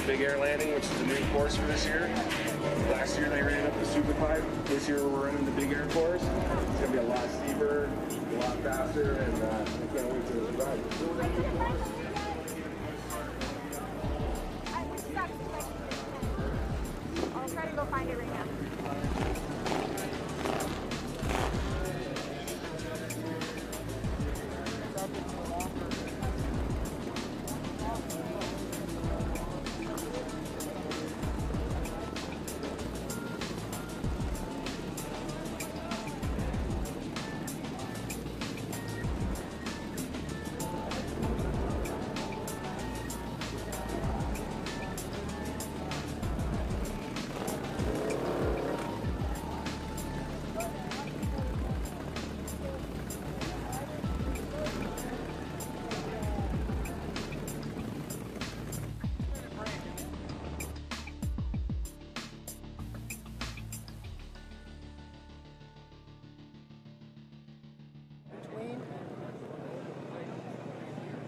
Big Air Landing, which is the new course for this year. Last year they ran up the Super 5. This year we're running the Big Air course. It's going to be a lot steeper, a lot faster, and I can't wait to ride. I'll try to go find it right now.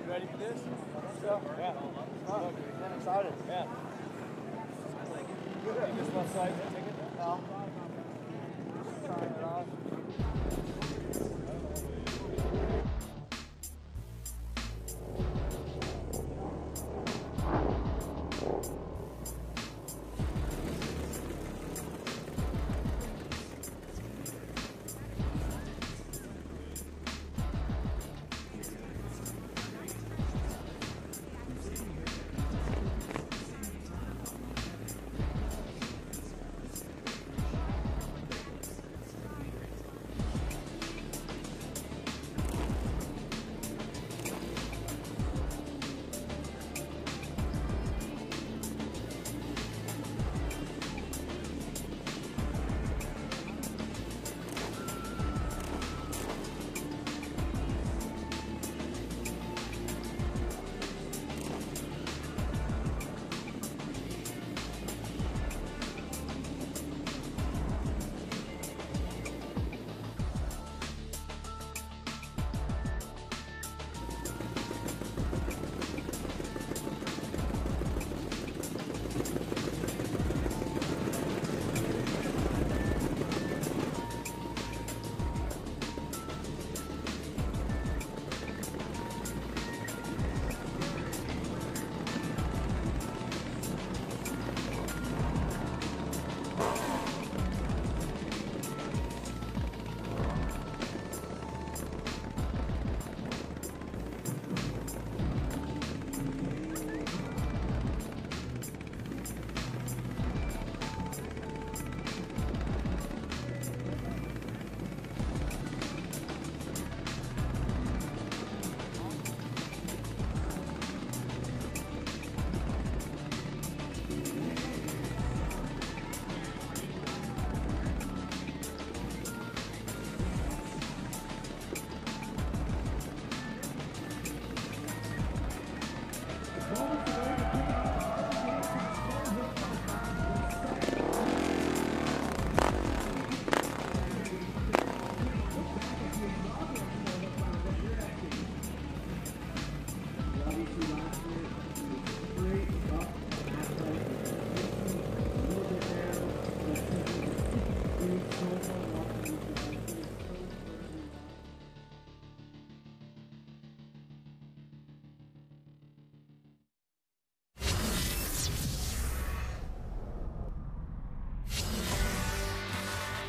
Ready for this? So, yeah. Oh, I'm excited. Yeah. Take this left side, take it? No. Just trying it off.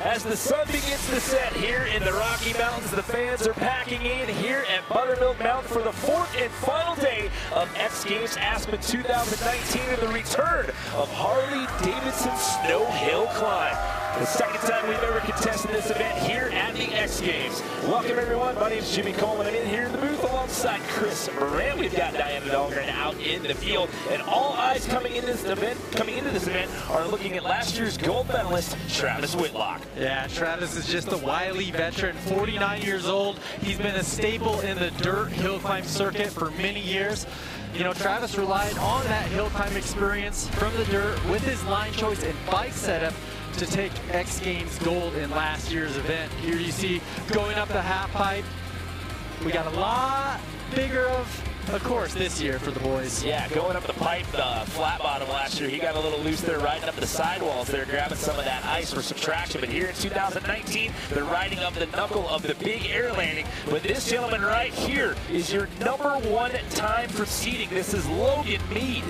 As the sun begins to set here in the Rocky Mountains, the fans are packing in here at Buttermilk Mountain for the fourth and final day of X Games Aspen 2019 and the return of Harley-Davidson Snow Hill Climb. The second time we've ever contested this event here at the X Games. Welcome everyone, my name is Jimmy Coleman. I'm in here in the booth alongside Chris Moran. We've got Diana Dahlgren out in the field, and all eyes coming into this event are looking at last year's gold medalist, Travis Whitlock. Yeah, Travis is just a wily veteran, 49 years old. He's been a staple in the dirt hill climb circuit for many years. You know, Travis relied on that hill climb experience from the dirt with his line choice and bike setup to take X Games gold in last year's event. Here you see going up the half pipe. We got a lot bigger of of course, this year for the boys. Yeah, going up the pipe, flat bottom last year, he got a little loose there, riding up the sidewalls there, grabbing some of that ice for some traction. But here in 2019, they're riding up the knuckle of the big air landing. But this gentleman right here is your #1 time for seating. This is Logan Mead.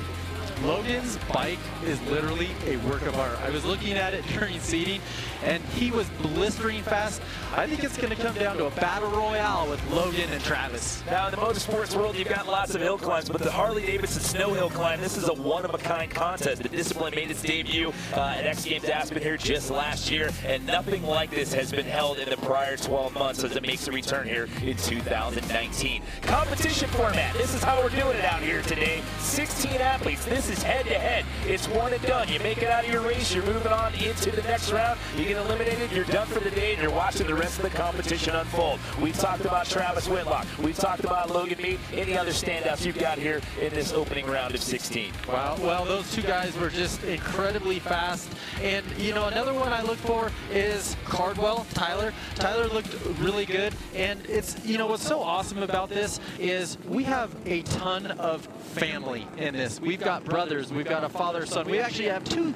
Logan's bike is literally a work of art. I was looking at it during seating, and he was blistering fast. I think it's going to come down to a battle royale with Logan and Travis. Now, in the motorsports world, you've got lots of hill climbs, but the Harley-Davidson snow hill climb, this is a one-of-a-kind contest. The discipline made its debut at X Games Aspen here just last year, and nothing like this has been held in the prior 12 months as it makes a return here in 2019. Competition format, this is how we're doing it out here today. 16 athletes. This is head-to-head. It's one and done. You make it out of your race, you're moving on into the next round. You get eliminated, you're done for the day, and you're watching the rest of the competition unfold. We've talked about Travis Whitlock. We've talked about Logan Mead. Any other standouts you've got here in this opening round of 16? Wow, well, those two guys were just incredibly fast. And, you know, another one I look for is Cardwell, Tyler. Tyler looked really good. And it's, you know, what's so awesome about this is we have a ton of family in this. We've got brothers. We've got a father, son. We actually have two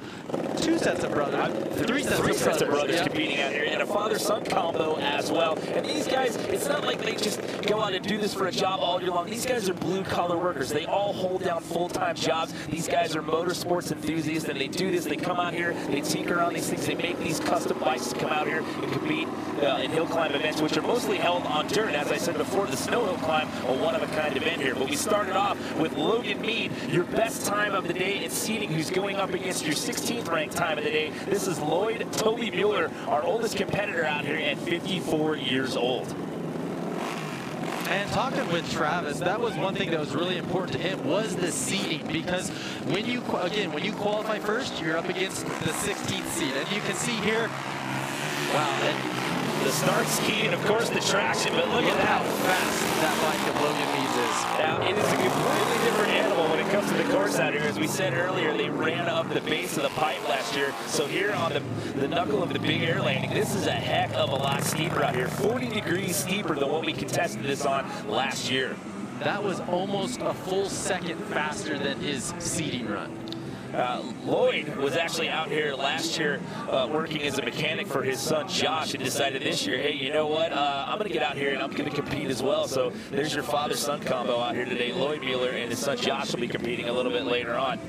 sets of brothers. Three sets of brothers competing out here, and a father-son combo as well. And these guys, it's not like they just go out and do this for a job all year long. These guys are blue-collar workers. They all hold down full-time jobs. These guys are motorsports enthusiasts, and they do this. They come out here, they tinker on these things. They make these custom bikes to come out here and compete in hill climb events, which are mostly held on dirt. As I said before, the snow hill climb, a one-of-a-kind event here. But we started off with Logan Mead, your best time of the day in seating, who's going up against your 16th ranked time of the day. This is Lloyd Toby Mueller, our oldest competitor out here at 54 years old. And talking with Travis, that was one thing that was really important to him was the seeding, because when you qualify first, you're up against the 16th seed, and you can see here, wow, and the start ski and of course the traction, but look at how fast that bike of Logan Meads is. Now it is a completely different animal when it comes to the course out here. As we said earlier, they ran up the base of the pipe last year. So here on the knuckle of the big air landing, this is a heck of a lot steeper out here. 40 degrees steeper than what we contested this on last year. That was almost a full second faster than his seeding run. Lloyd was actually out here last year working as a mechanic for his son Josh, and decided this year, hey, you know what, I'm going to get out here and I'm going to compete as well. So there's your father-son combo out here today. Lloyd Mueller and his son Josh will be competing a little bit later on.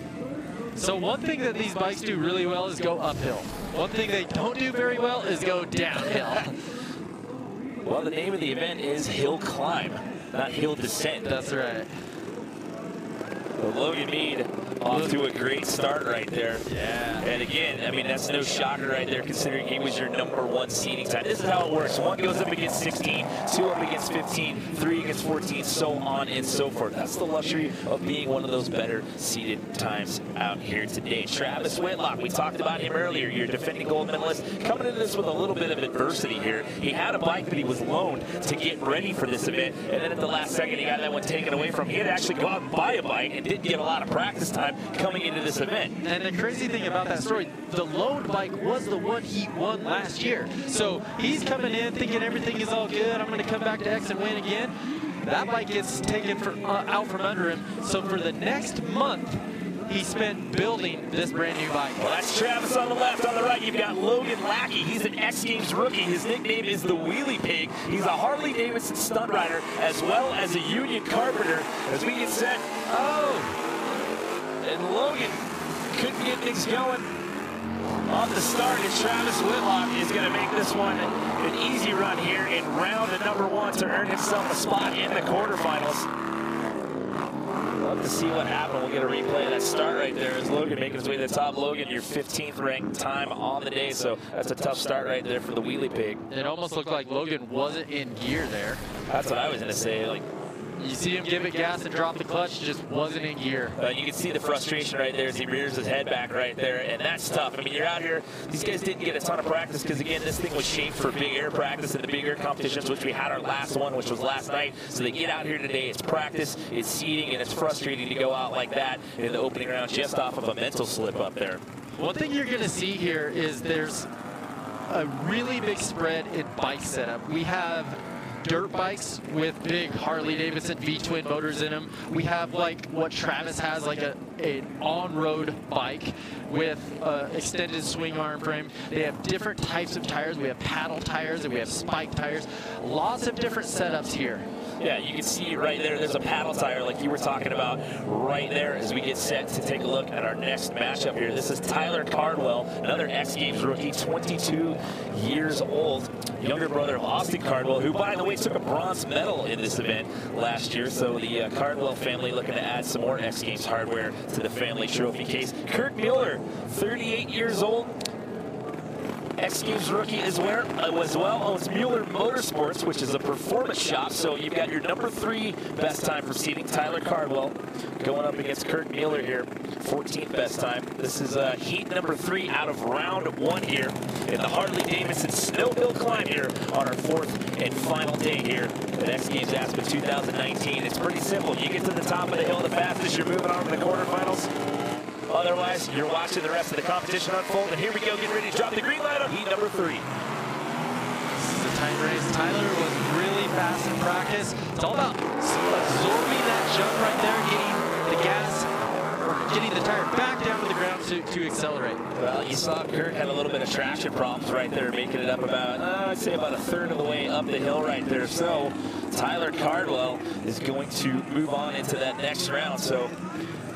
So one thing that these bikes do really well is go uphill. One thing they don't do very well is go downhill. Well, the name of the event is Hill Climb, not Hill Descent. That's right. Well, Logan Mead off to a great start right there. Yeah. And again, I mean, that's no shocker right there, considering he was your #1 seeding time. This is how it works. One goes up against 16, two up against 15, three against 14, so on and so forth. That's the luxury of being one of those better seeded times out here today. Travis Whitlock, we talked about him earlier, your defending gold medalist, coming into this with a little bit of adversity here. He had a bike that he was loaned to get ready for this event, and then at the last second, he got that one taken away from him. He had to actually go out and buy a bike and didn't get a lot of practice time coming into this event. And the crazy thing about that story, the loaned bike was the one he won last year. So he's coming in thinking everything is all good. I'm going to come back to X and win again. That bike gets taken out from under him. So for the next month, he spent building this brand new bike. Well, that's Travis on the left. On the right, you've got Logan Lackey. He's an X Games rookie. His nickname is the Wheelie Pig. He's a Harley-Davidson stunt rider as well as a union carpenter. As we get set, and Logan couldn't get things going on the start, and Travis Whitlock is going to make this one an easy run here in round #1 to earn himself a spot in the quarterfinals. Love to see what happened. We'll get a replay of that start right there as Logan making his way to the top. Logan, your 15th ranked time on the day, so that's a tough start right there for the Wheelie Pig. It almost looked like Logan wasn't in gear there. That's what I was going to say. Like, you see him give it gas and drop the clutch, just wasn't in gear. You can see the frustration right there as he rears his head back right there, and that's tough. I mean, you're out here, these guys didn't get a ton of practice because, again, this thing was shaped for big air practice and the big air competitions, which we had our last one, which was last night. So they get out here today, it's practice, it's seeding, and it's frustrating to go out like that in the opening round just off of a mental slip up there. One thing you're going to see here is there's a really big spread in bike setup. We have dirt bikes with big Harley-Davidson V-twin motors in them. We have like what Travis has, like an on-road bike with extended swing arm frame. They have different types of tires. We have paddle tires and we have spike tires. Lots of different setups here. Yeah, you can see right there, there's a paddle tire like you were talking about right there as we get set to take a look at our next matchup here. This is Tyler Cardwell, another X Games rookie, 22 years old, younger brother of Austin Cardwell, who, by the way, took a bronze medal in this event last year. So the Cardwell family looking to add some more X Games hardware to the family trophy case. Kurt Mueller, 38 years old, X Games rookie as well, owns Mueller Motorsports, which is a performance shop. So you've got your number 3 best time from seating, Tyler Cardwell, going up against Kurt Mueller here, 14th best time. This is heat number 3 out of round 1 here in the Harley-Davidson Snow Hill Climb here on our 4th and final day here at X Games Aspen 2019. It's pretty simple. You get to the top of the hill the fastest, you're moving on to the quarterfinals. Otherwise, you're watching the rest of the competition unfold. And here we go, getting ready to drop the green light on heat number 3. This is a tight race. Tyler was really fast in practice. It's all about absorbing that jump right there, getting the gas, or getting the tire back down to the ground to accelerate. Well, you saw Kurt had a little bit of traction problems right there, making it up about, I'd say about a third of the way up the hill right there. So Tyler Cardwell is going to move on into that next round. So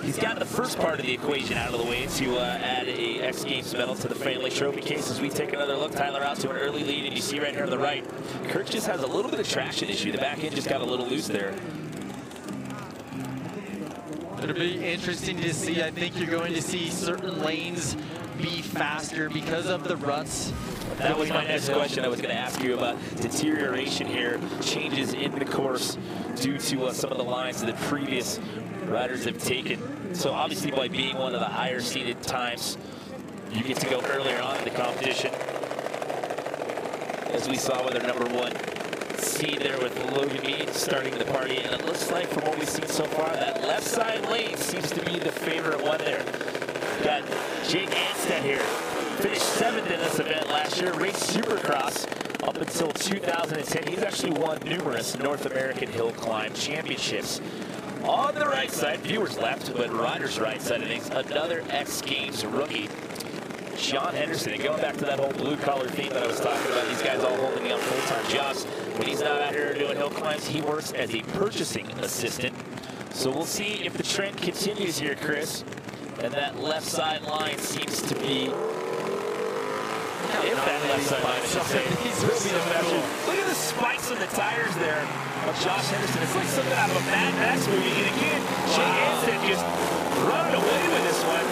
he's got the first part of the equation out of the way to add a X Games medal to the family trophy case. As we take another look, Tyler out to an early lead, and you see right here on the right, Kurt just has a little bit of traction issue. The back end just got a little loose there. It'll be interesting to see. I think you're going to see certain lanes be faster because of the ruts. That was my next question. I was going to ask you about deterioration here, changes in the course due to some of the lines that previous riders have taken. So obviously by being one of the higher seeded times, you get to go earlier on in the competition. As we saw with our number 1 seed there with Logan Mead starting the party. And it looks like from what we've seen so far, that left side lane seems to be the favorite one there. Got Jake Anstead here. Finished 7th in this event last year, raced Supercross up until 2010. He's actually won numerous North American Hill Climb championships. On the right side, viewers left, but riders right side of things, another X Games rookie, Sean Henderson. And going back to that whole blue-collar theme that I was talking about, these guys all holding down full-time jobs. When he's not out here doing hill climbs, he works as a purchasing assistant. So we'll see if the trend continues here, Chris. And that left side line seems to be, if that left side line, I should say, will be the best. Look at the spikes on the tires there of Josh Henderson. It's like something out of a Mad Max movie. And again, Jake Anstead just running away with this one.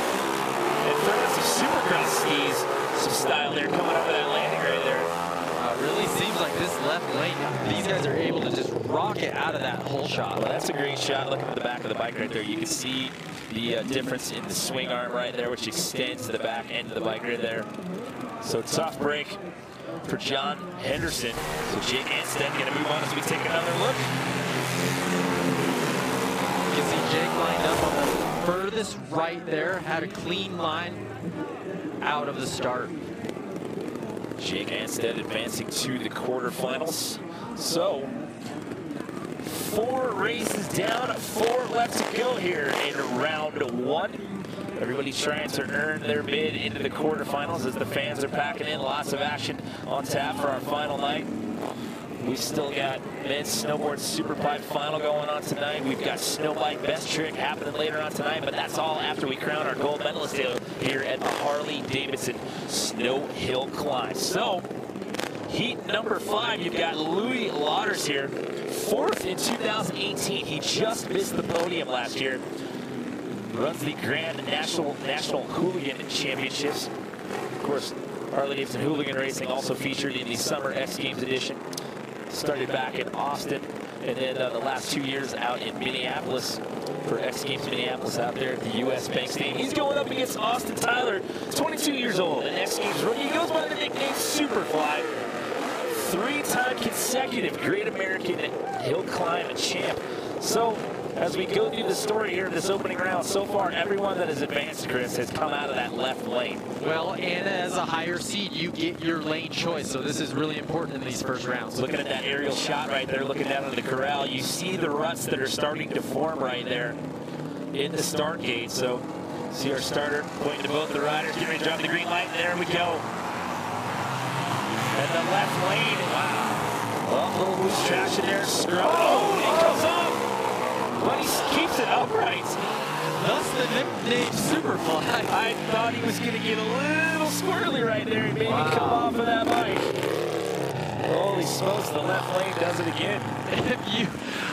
And throwing some Supercross skis, some style there, coming up with that landing right there. It really seems like this left lane, these guys are able to just rocket out of that hole shot. Well, that's a great shot. Look at the back of the bike right there. You can see the difference in the swing arm right there, which extends to the back end of the bike right there. So tough break for John Henderson. So Jake Anstead going to move on as we take another look. You can see Jake lined up on the furthest right there, had a clean line out of the start. Jake Anstead advancing to the quarterfinals. So 4 races down, 4 left to go here in round 1. Everybody trying to earn their bid into the quarterfinals as the fans are packing in. Lots of action on tap for our final night. We've still got men's snowboard superpipe final going on tonight. We've got snowbike best trick happening later on tonight, but that's all after we crown our gold medalist here at the Harley-Davidson Snow Hill Climb. So, heat number 5, you've got Louis Lauders here. 4th in 2018. He just missed the podium last year. Runs the Grand National Hooligan Championships. Of course, Harley-Davidson Hooligan Racing also featured in the Summer X Games edition. Started back in Austin, and then the last 2 years out in Minneapolis for X Games Minneapolis out there at the U.S. Bank Stadium. He's going up against Austin Tyler, 22 years old, an X Games rookie. He goes by the nickname Superfly. 3-time consecutive Great American Hill Climb champ. So, as we go through the story here in this opening round, so far everyone that has advanced, Chris, has come out of that left lane. Well, and as a higher seed, you get your lane choice, so this is really important in these first rounds. Looking at that aerial shot right there, looking down at the corral, you see the ruts that are starting to form right there in the start gate. So, see our starter pointing to both the riders, getting ready to drop the green light, and there we go. And the left lane, wow. Well, a little loose traction there, scrub. Oh, it comes off! But he keeps it upright. Thus the nickname Superfly. I thought he was going to get a little squirrely right there and maybe come off of that bike. Holy smokes, the left lane does it again.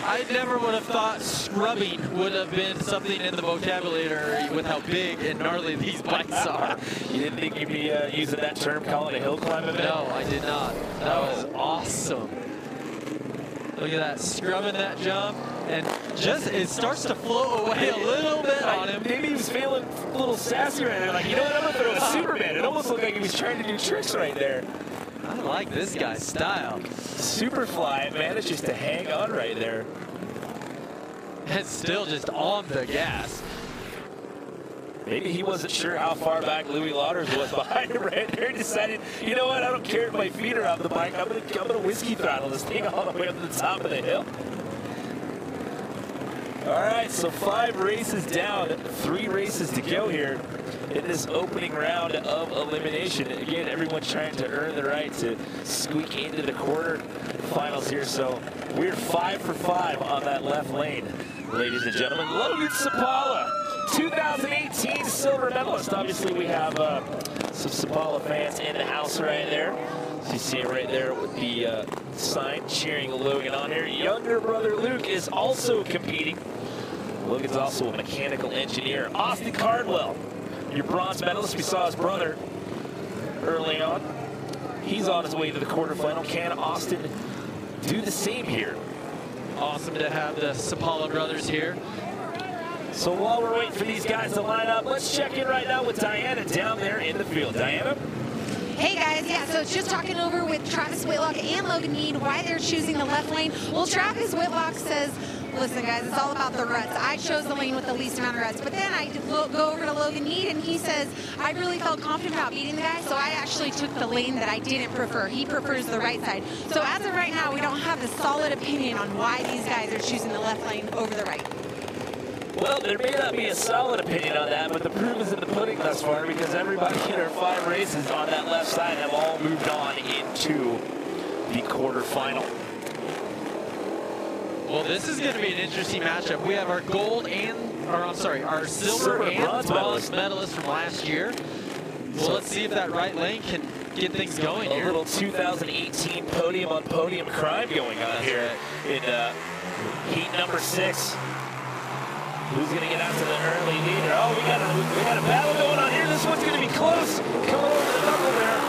I never would have thought scrubbing would have been something in the vocabulary with how big and gnarly these bikes are. You didn't think you'd be using that term, calling it a hill climb event? No, I did not. That was awesome. Look at that, scrubbing that jump, and just it starts to float away a little bit on him. Maybe he was feeling a little sassy right there, like, you know what, I'm gonna throw a Superman. It almost looked like he was trying to do tricks right there. I like this guy's style. Superfly manages to hang on right there. And still just on the gas. Maybe he wasn't sure how far back Louis Lauders was behind him right there. He decided, you know what, I don't care if my feet are off the bike. I'm gonna whiskey throttle this thing all the way up to the top of the hill. All right, so 5 races down, 3 races to go here in this opening round of elimination. Again, everyone's trying to earn the right to squeak into the quarterfinals here. So we're 5 for 5 on that left lane, ladies and gentlemen. Logan Sapala, 2018 silver medalist. Obviously, we have some Sapala fans in the house right there. So you see it right there with the sign cheering Logan on here. Younger brother Luke is also competing. Logan's also a mechanical engineer. Austin Cardwell, your bronze medalist. We saw his brother early on. He's on his way to the quarterfinal. Can Austin do the same here? Awesome to have the Sapala brothers here. So while we're waiting for these guys to line up, let's check in right now with Diana down there in the field. Diana? Hey guys, yeah, so it's just talking over with Travis Whitlock and Logan Mead why they're choosing the left lane. Well, Travis Whitlock says, listen guys, it's all about the ruts. I chose the lane with the least amount of ruts, but then I go over to Logan Mead and he says, I really felt confident about beating the guy, so I actually took the lane that I didn't prefer. He prefers the right side. So as of right now, we don't have a solid opinion on why these guys are choosing the left lane over the right. Well, there may not be a solid opinion on that, but the proof is in the pudding thus far because everybody in our 5 races on that left side have all moved on into the quarterfinal. Well, this is going to be an interesting matchup. We have our gold and, or I'm sorry, our silver and bronze medalist from last year. Well, let's see if that right lane can get things going here. A little 2018 podium on podium crime going on here in heat number 6. Who's going to get out to the early leader? Oh, we got a battle going on here. This one's going to be close. Coming over the knuckle there.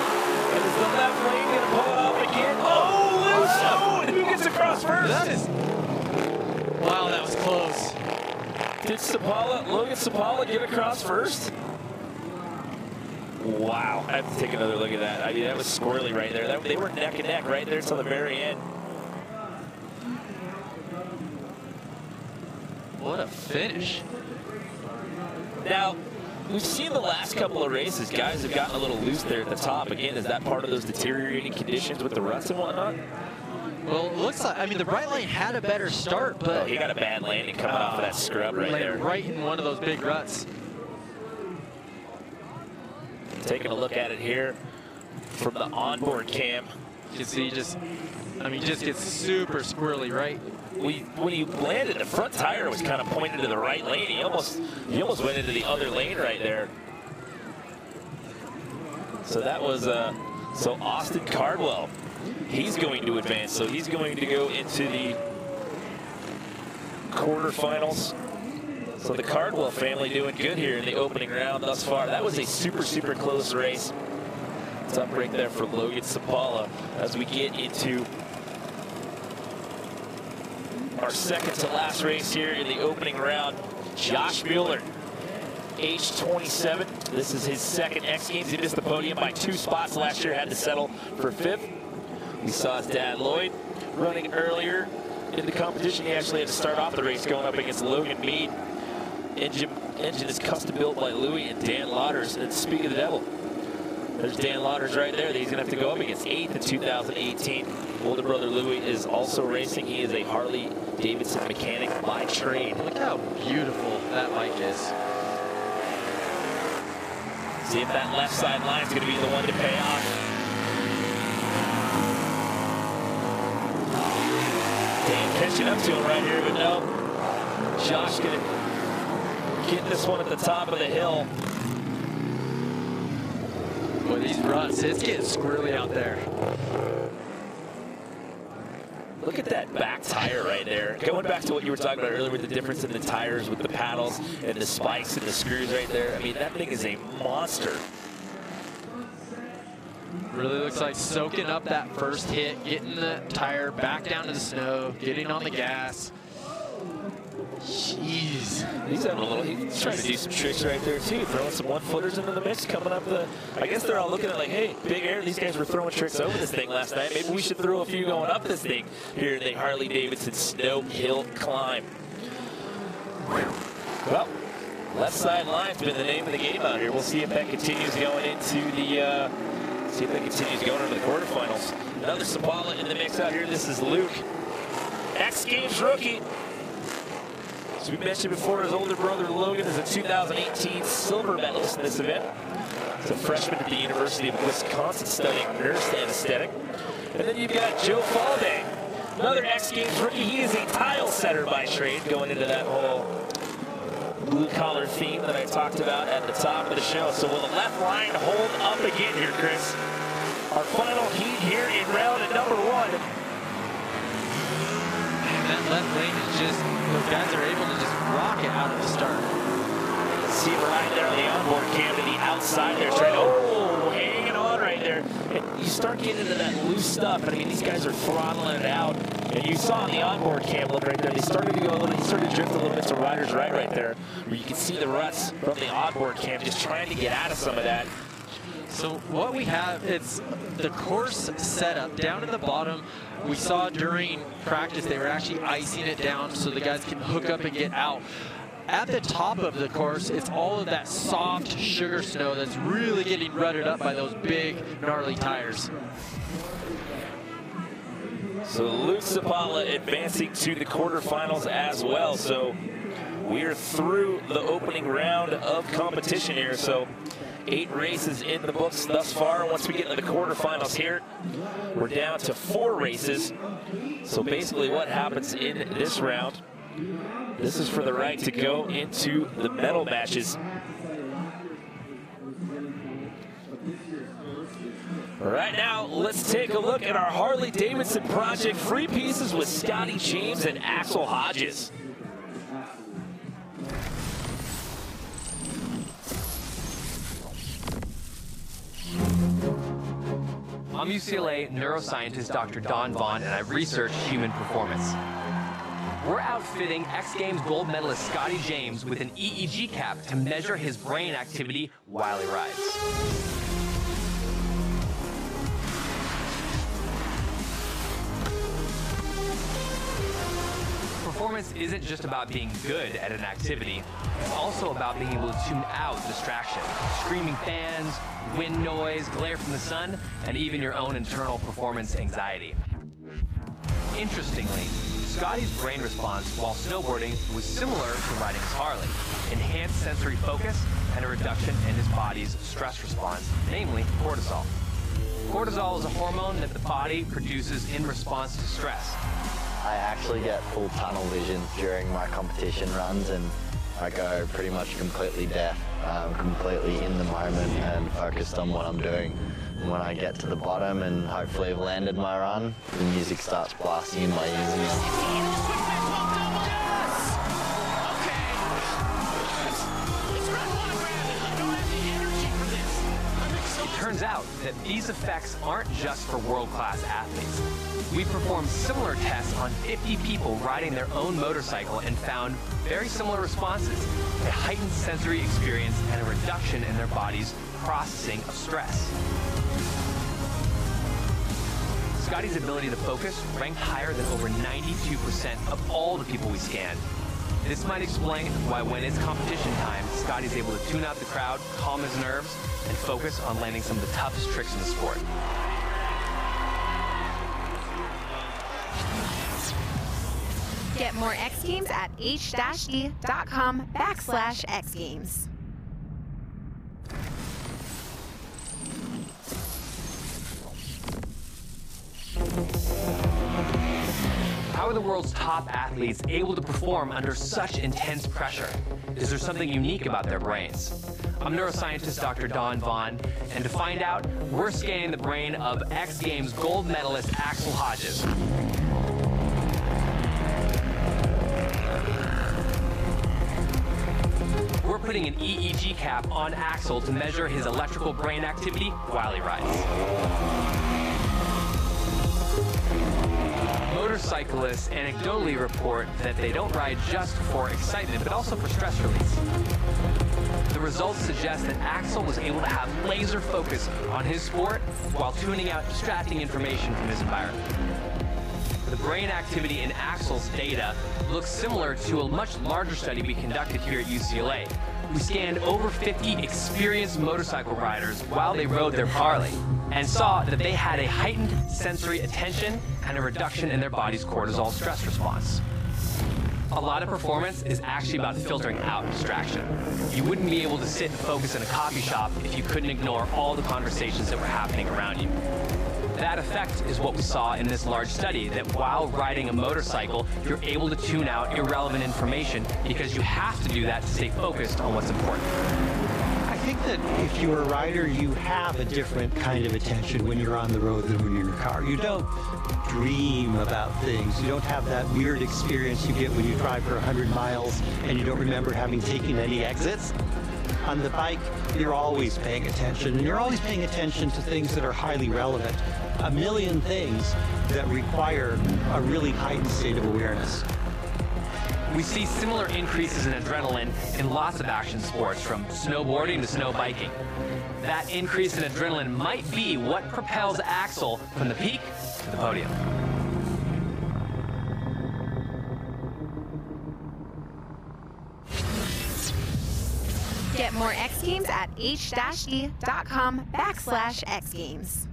And is the left lane going to pull it off again? Oh, loose. Oh, and who gets across first? That is, wow, that was close. Did Logan Sapala get across first? Wow, I have to take another look at that. I mean, that was squirrely right there. They were neck and neck right there till the very end. What a finish. Now, we've seen the last couple of races, guys have gotten a little loose there at the top. Again, is that part of those deteriorating conditions with the ruts and whatnot? Well, it looks like, I mean, the right lane had a better start, but... Oh, he got a bad landing coming off of that scrub right there. Right in one of those big ruts. Taking a look at it here from the onboard cam. You can see just gets super squirrely, right? When he landed, the front tire was kind of pointed to the right lane. He almost went into the other lane right there. So that was so Austin Cardwell. He's going to advance, so he's going to go into the quarterfinals. So the Cardwell family doing good here in the opening round thus far. That was a super close race. Tough break there for Logan Sapala as we get into our second to last race here in the opening round. Josh Mueller, age 27. This is his second X Games. He missed the podium by 2 spots last year, had to settle for 5th. We saw his dad Lloyd running earlier in the competition. He actually had to start off the race going up against Logan Mead. Engine is custom built by Louis and Dan Lauders. And speak of the devil, there's Dan Lauders right there that he's going to have to go up against, 8th in 2018. Older brother Louis is also racing. He is a Harley-Davidson mechanic by trade. Look how beautiful that bike is. See if that left side line is going to be the one to pay off. Dan catching up to him right here, but no. Josh going to get this one at the top of the hill. Boy, these ruts, it's getting squirrely out there. Look at that back tire right there. Going back to what you were talking about earlier with the difference in the tires with the paddles and the spikes and the screws right there. I mean, that thing is a monster. Really looks like soaking up that first hit, getting the tire back down to the snow, getting on the gas. Jeez. He's having a little, he's trying to do some tricks right there too, throwing some one-footers into the mix, coming up the, I guess they're all looking at like, hey, Big Air, these guys were throwing tricks over this thing last night. Maybe we should throw a few going up this thing here in the Harley-Davidson Snow Hill Climb. Well, left side line's been the name of the game out here. We'll see if that continues going into the, see if that continues going into the quarterfinals. Another Sapala in the mix out here. This is Luke, X Games rookie. As we mentioned before, his older brother Logan is a 2018 silver medalist in this event. He's a freshman at the University of Wisconsin studying nurse anesthetic. And then you've got Joe Falday, another X Games rookie. He is a tile setter by trade, going into that whole blue-collar theme that I talked about at the top of the show. So will the left line hold up again here, Chris? Our final heat here in round number 1. That left lane is just, those guys are able to just rock it out of the start. See him right there on the onboard cam to the outside there. Oh, hanging on right there. And you start getting into that loose stuff. I mean, these guys are throttling it out. And you saw on the onboard cam look right there. They started to go a little, he started to drift a little bit to Riders right there, where you can see the ruts from the onboard cam just trying to get out of some of that. So what we have, it's the course setup down at the bottom. We saw during practice they were actually icing it down so the guys can hook up and get out. At the top of the course, it's all of that soft sugar snow that's really getting rutted up by those big, gnarly tires. So Luke Sapala advancing to the quarterfinals as well. So we are through the opening round of competition here. So 8 races in the books thus far. Once we get into the quarterfinals here, we're down to 4 races. So basically what happens in this round, this is for the right to go into the medal matches. Right now, let's take a look at our Harley-Davidson project free pieces with Scotty James and Axel Hodges. I'm UCLA neuroscientist Dr. Don Vaughn, and I've researched human performance. We're outfitting X Games gold medalist Scotty James with an EEG cap to measure his brain activity while he rides. Performance isn't just about being good at an activity, it's also about being able to tune out distraction, screaming fans, wind noise, glare from the sun, and even your own internal performance anxiety. Interestingly, Scotty's brain response while snowboarding was similar to riding his Harley, enhanced sensory focus and a reduction in his body's stress response, namely cortisol. Cortisol is a hormone that the body produces in response to stress. I actually get full tunnel vision during my competition runs, and I go pretty much completely deaf, completely in the moment and focused on what I'm doing. And when I get to the bottom and hopefully have landed my run, the music starts blasting in my ears. Turns out that these effects aren't just for world-class athletes. We performed similar tests on 50 people riding their own motorcycle and found very similar responses, a heightened sensory experience and a reduction in their body's processing of stress. Scotty's ability to focus ranked higher than over 92% of all the people we scanned. This might explain why when it's competition time, Scotty's able to tune out the crowd, calm his nerves, and focus on landing some of the toughest tricks in the sport. Get more X Games at h-d.com/X Games. How are the world's top athletes able to perform under such intense pressure? Is there something unique about their brains? I'm neuroscientist Dr. Don Vaughn, and to find out, we're scanning the brain of X Games gold medalist Axel Hodges. We're putting an EEG cap on Axel to measure his electrical brain activity while he rides. Motorcyclists anecdotally report that they don't ride just for excitement, but also for stress release. The results suggest that Axel was able to have laser focus on his sport while tuning out distracting information from his environment. The brain activity in Axel's data looks similar to a much larger study we conducted here at UCLA. We scanned over 50 experienced motorcycle riders while they rode their Harley and saw that they had a heightened sensory attention and a reduction in their body's cortisol stress response. A lot of performance is actually about filtering out distraction. You wouldn't be able to sit and focus in a coffee shop if you couldn't ignore all the conversations that were happening around you. That effect is what we saw in this large study, that while riding a motorcycle, you're able to tune out irrelevant information because you have to do that to stay focused on what's important. I think that if you're a rider, you have a different kind of attention when you're on the road than when you're in your car. You don't dream about things. You don't have that weird experience you get when you drive for 100 miles and you don't remember having taken any exits. On the bike, you're always paying attention, and you're always paying attention to things that are highly relevant. A million things that require a really heightened state of awareness. We see similar increases in adrenaline in lots of action sports, from snowboarding to snow biking. That increase in adrenaline might be what propels Axel from the peak to the podium. Get more X Games at h-d.com/X Games.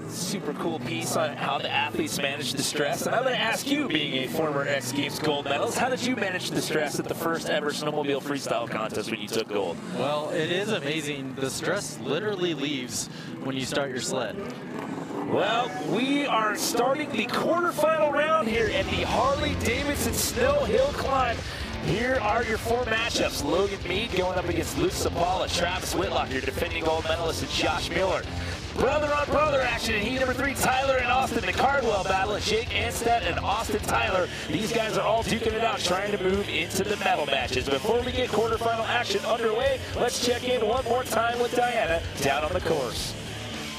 Super cool piece on how the athletes manage the stress. And I'm going to ask you, being a former X Games gold medalist, how did you manage the stress at the first ever snowmobile freestyle contest when you took gold? Well, it is amazing. The stress literally leaves when you start your sled. Well, we are starting the quarterfinal round here at the Harley-Davidson Snow Hill Climb. Here are your four matchups. Logan Mead going up against Luke Sapala, Travis Whitlock, your defending gold medalist, and Josh Mueller. Brother on brother action in heat number 3, Tyler and Austin. The Cardwell battle, Jake Anstead and Austin Tyler. These guys are all duking it out, trying to move into the medal matches. Before we get quarterfinal action underway, let's check in one more time with Diana down on the course.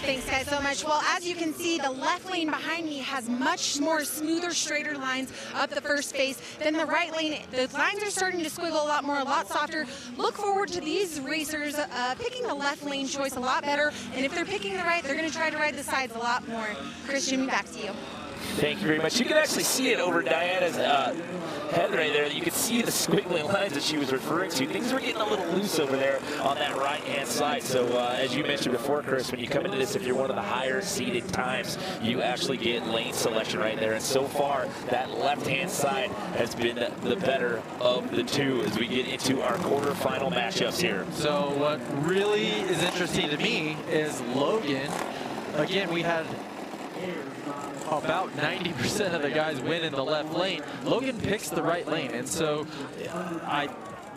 Thanks, guys, so much. Well, as you can see, the left lane behind me has much more smoother, straighter lines up the first face than the right lane. The lines are starting to squiggle a lot more, a lot softer. Look forward to these racers picking the left lane choice a lot better, and if they're picking the right, they're going to try to ride the sides a lot more. Christian, back to you. Thank you very much. You can actually see it over Diana's head right there. You can see the squiggling lines that she was referring to. Things were getting a little loose over there on that right-hand side. So as you mentioned before, Chris, when you come into this, if you're one of the higher seated times, you actually get lane selection right there. And so far, that left-hand side has been the better of the two as we get into our quarterfinal matchups here. So what really is interesting to me is Logan. Again, we had about 90% of the guys win in the left lane. Logan picks the right lane, and so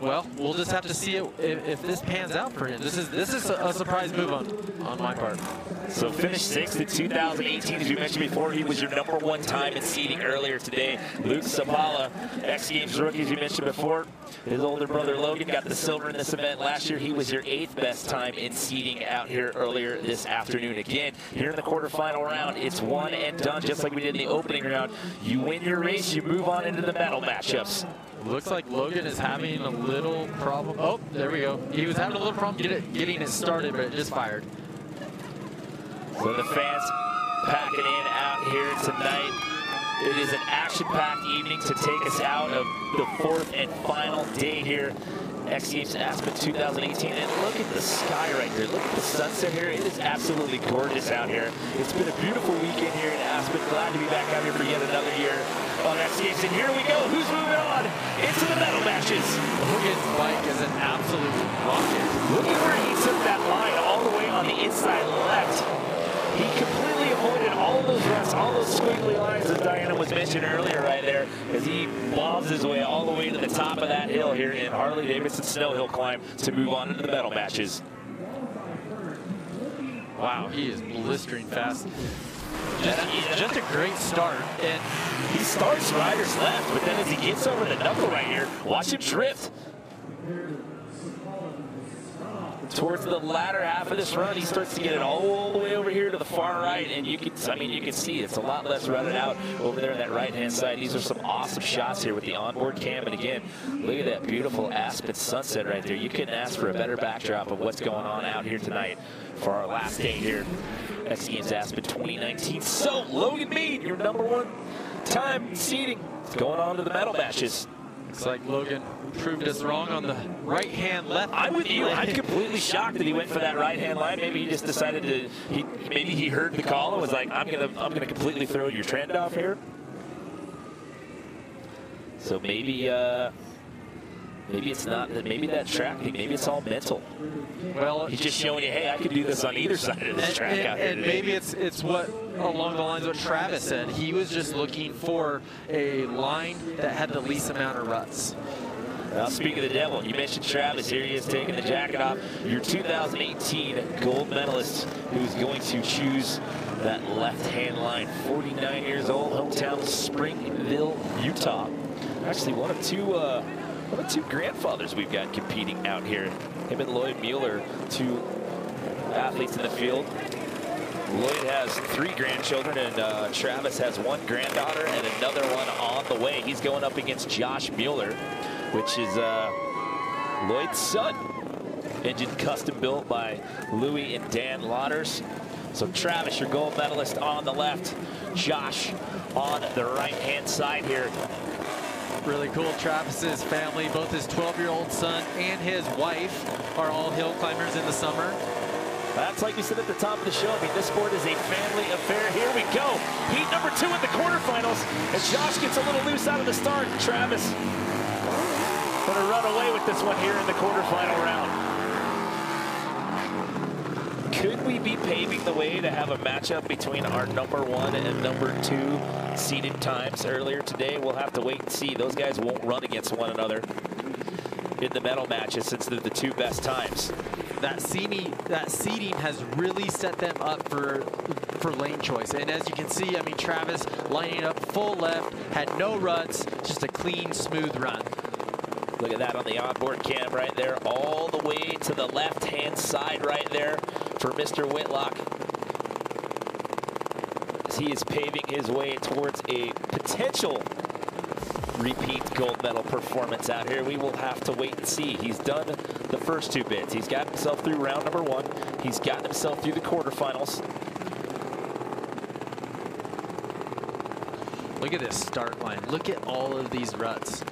well, we'll just have to see if this pans out for him. This is a surprise move on my part. So finished 6th in 2018, as we mentioned before. He was your #1 time in seeding earlier today. Luke Sapala, X Games rookie, as you mentioned before. His older brother Logan got the silver in this event last year. He was your 8th best time in seeding out here earlier this afternoon. Again, here in the quarterfinal round, it's one and done, just like we did in the opening round. You win your race, you move on into the medal matchups. Looks like Logan is having a little problem. Oh, there we go. He was having a little problem getting it started, but it just fired. So the fans packing in out here tonight. It is an action-packed evening to take us out of the 4th and final day here. X Games Aspen 2018, and look at the sky right there. Look at the sunset here. It is absolutely gorgeous out here. It's been a beautiful weekend here in Aspen. Glad to be back out here for yet another year on X Games. And here we go. Who's moving on into the medal matches? Logan's bike is an absolute rocket. Look at where he took that line all the way on the inside left. He completely avoided all of those ruts, all those squiggly lines, as Diana was mentioning earlier right there, as he bobs his way all the way to the top of that hill here in Harley-Davidson Snow Hill Climb to move on into the medal matches. Wow, he is blistering fast. Just a great start. And he starts riders left, but then as he gets over the knuckle right here, watch him drift. Towards the latter half of this run, he starts to get it all the way over here to the far right, and you can see it's a lot less rutted out over there on that right-hand side. These are some awesome shots here with the onboard cam, and again, look at that beautiful Aspen sunset right there. You couldn't ask for a better backdrop of what's going on out here tonight for our last day here, X Games Aspen 2019. So, Logan Mead, your #1 time seeding, going on to the medal matches. Looks like Logan proved us wrong on the right-hand left. I'm with you. I'm completely shocked that he went for that right-hand line. Maybe he just decided to. Maybe he heard the call and was like, "I'm gonna completely throw your trend off here." So maybe it's not. Maybe that track. Maybe it's all mental. Well, he's just showing you, hey, I can do this on either side of this track out here and today. maybe it's what along the lines of what Travis said. He was just looking for a line that had the least amount of ruts. Now, speaking of the devil, you mentioned Travis. Here he is taking the jacket off. Your 2018 gold medalist who's going to choose that left-hand line. 49 years old, hometown Springville, Utah. Actually, one of two grandfathers we've got competing out here. Him and Lloyd Mueller, 2 athletes in the field. Lloyd has 3 grandchildren, and Travis has 1 granddaughter and another one on the way. He's going up against Josh Mueller, which is Lloyd's son. Engine custom built by Louis and Dan Lauders. So Travis, your gold medalist on the left. Josh on the right-hand side here. Really cool. Travis's family, both his 12-year-old son and his wife, are all hill climbers in the summer. That's like we said at the top of the show. I mean, this sport is a family affair. Here we go. Heat #2 in the quarterfinals. And Josh gets a little loose out of the start. Travis gonna run away with this one here in the quarterfinal round. Could we be paving the way to have a matchup between our #1 and #2 seeded times earlier today? We'll have to wait and see. Those guys won't run against one another in the medal matches since they're the 2 best times. That seeding has really set them up for lane choice. And as you can see, I mean, Travis lining up full left, had no ruts, just a clean, smooth run. Look at that on the onboard cam right there, all the way to the left-hand side right there for Mr. Whitlock, as he is paving his way towards a potential repeat gold medal performance out here. We will have to wait and see. He's done the first 2 bits. He's got himself through round #1. He's gotten himself through the quarterfinals. Look at this start line. Look at all of these ruts.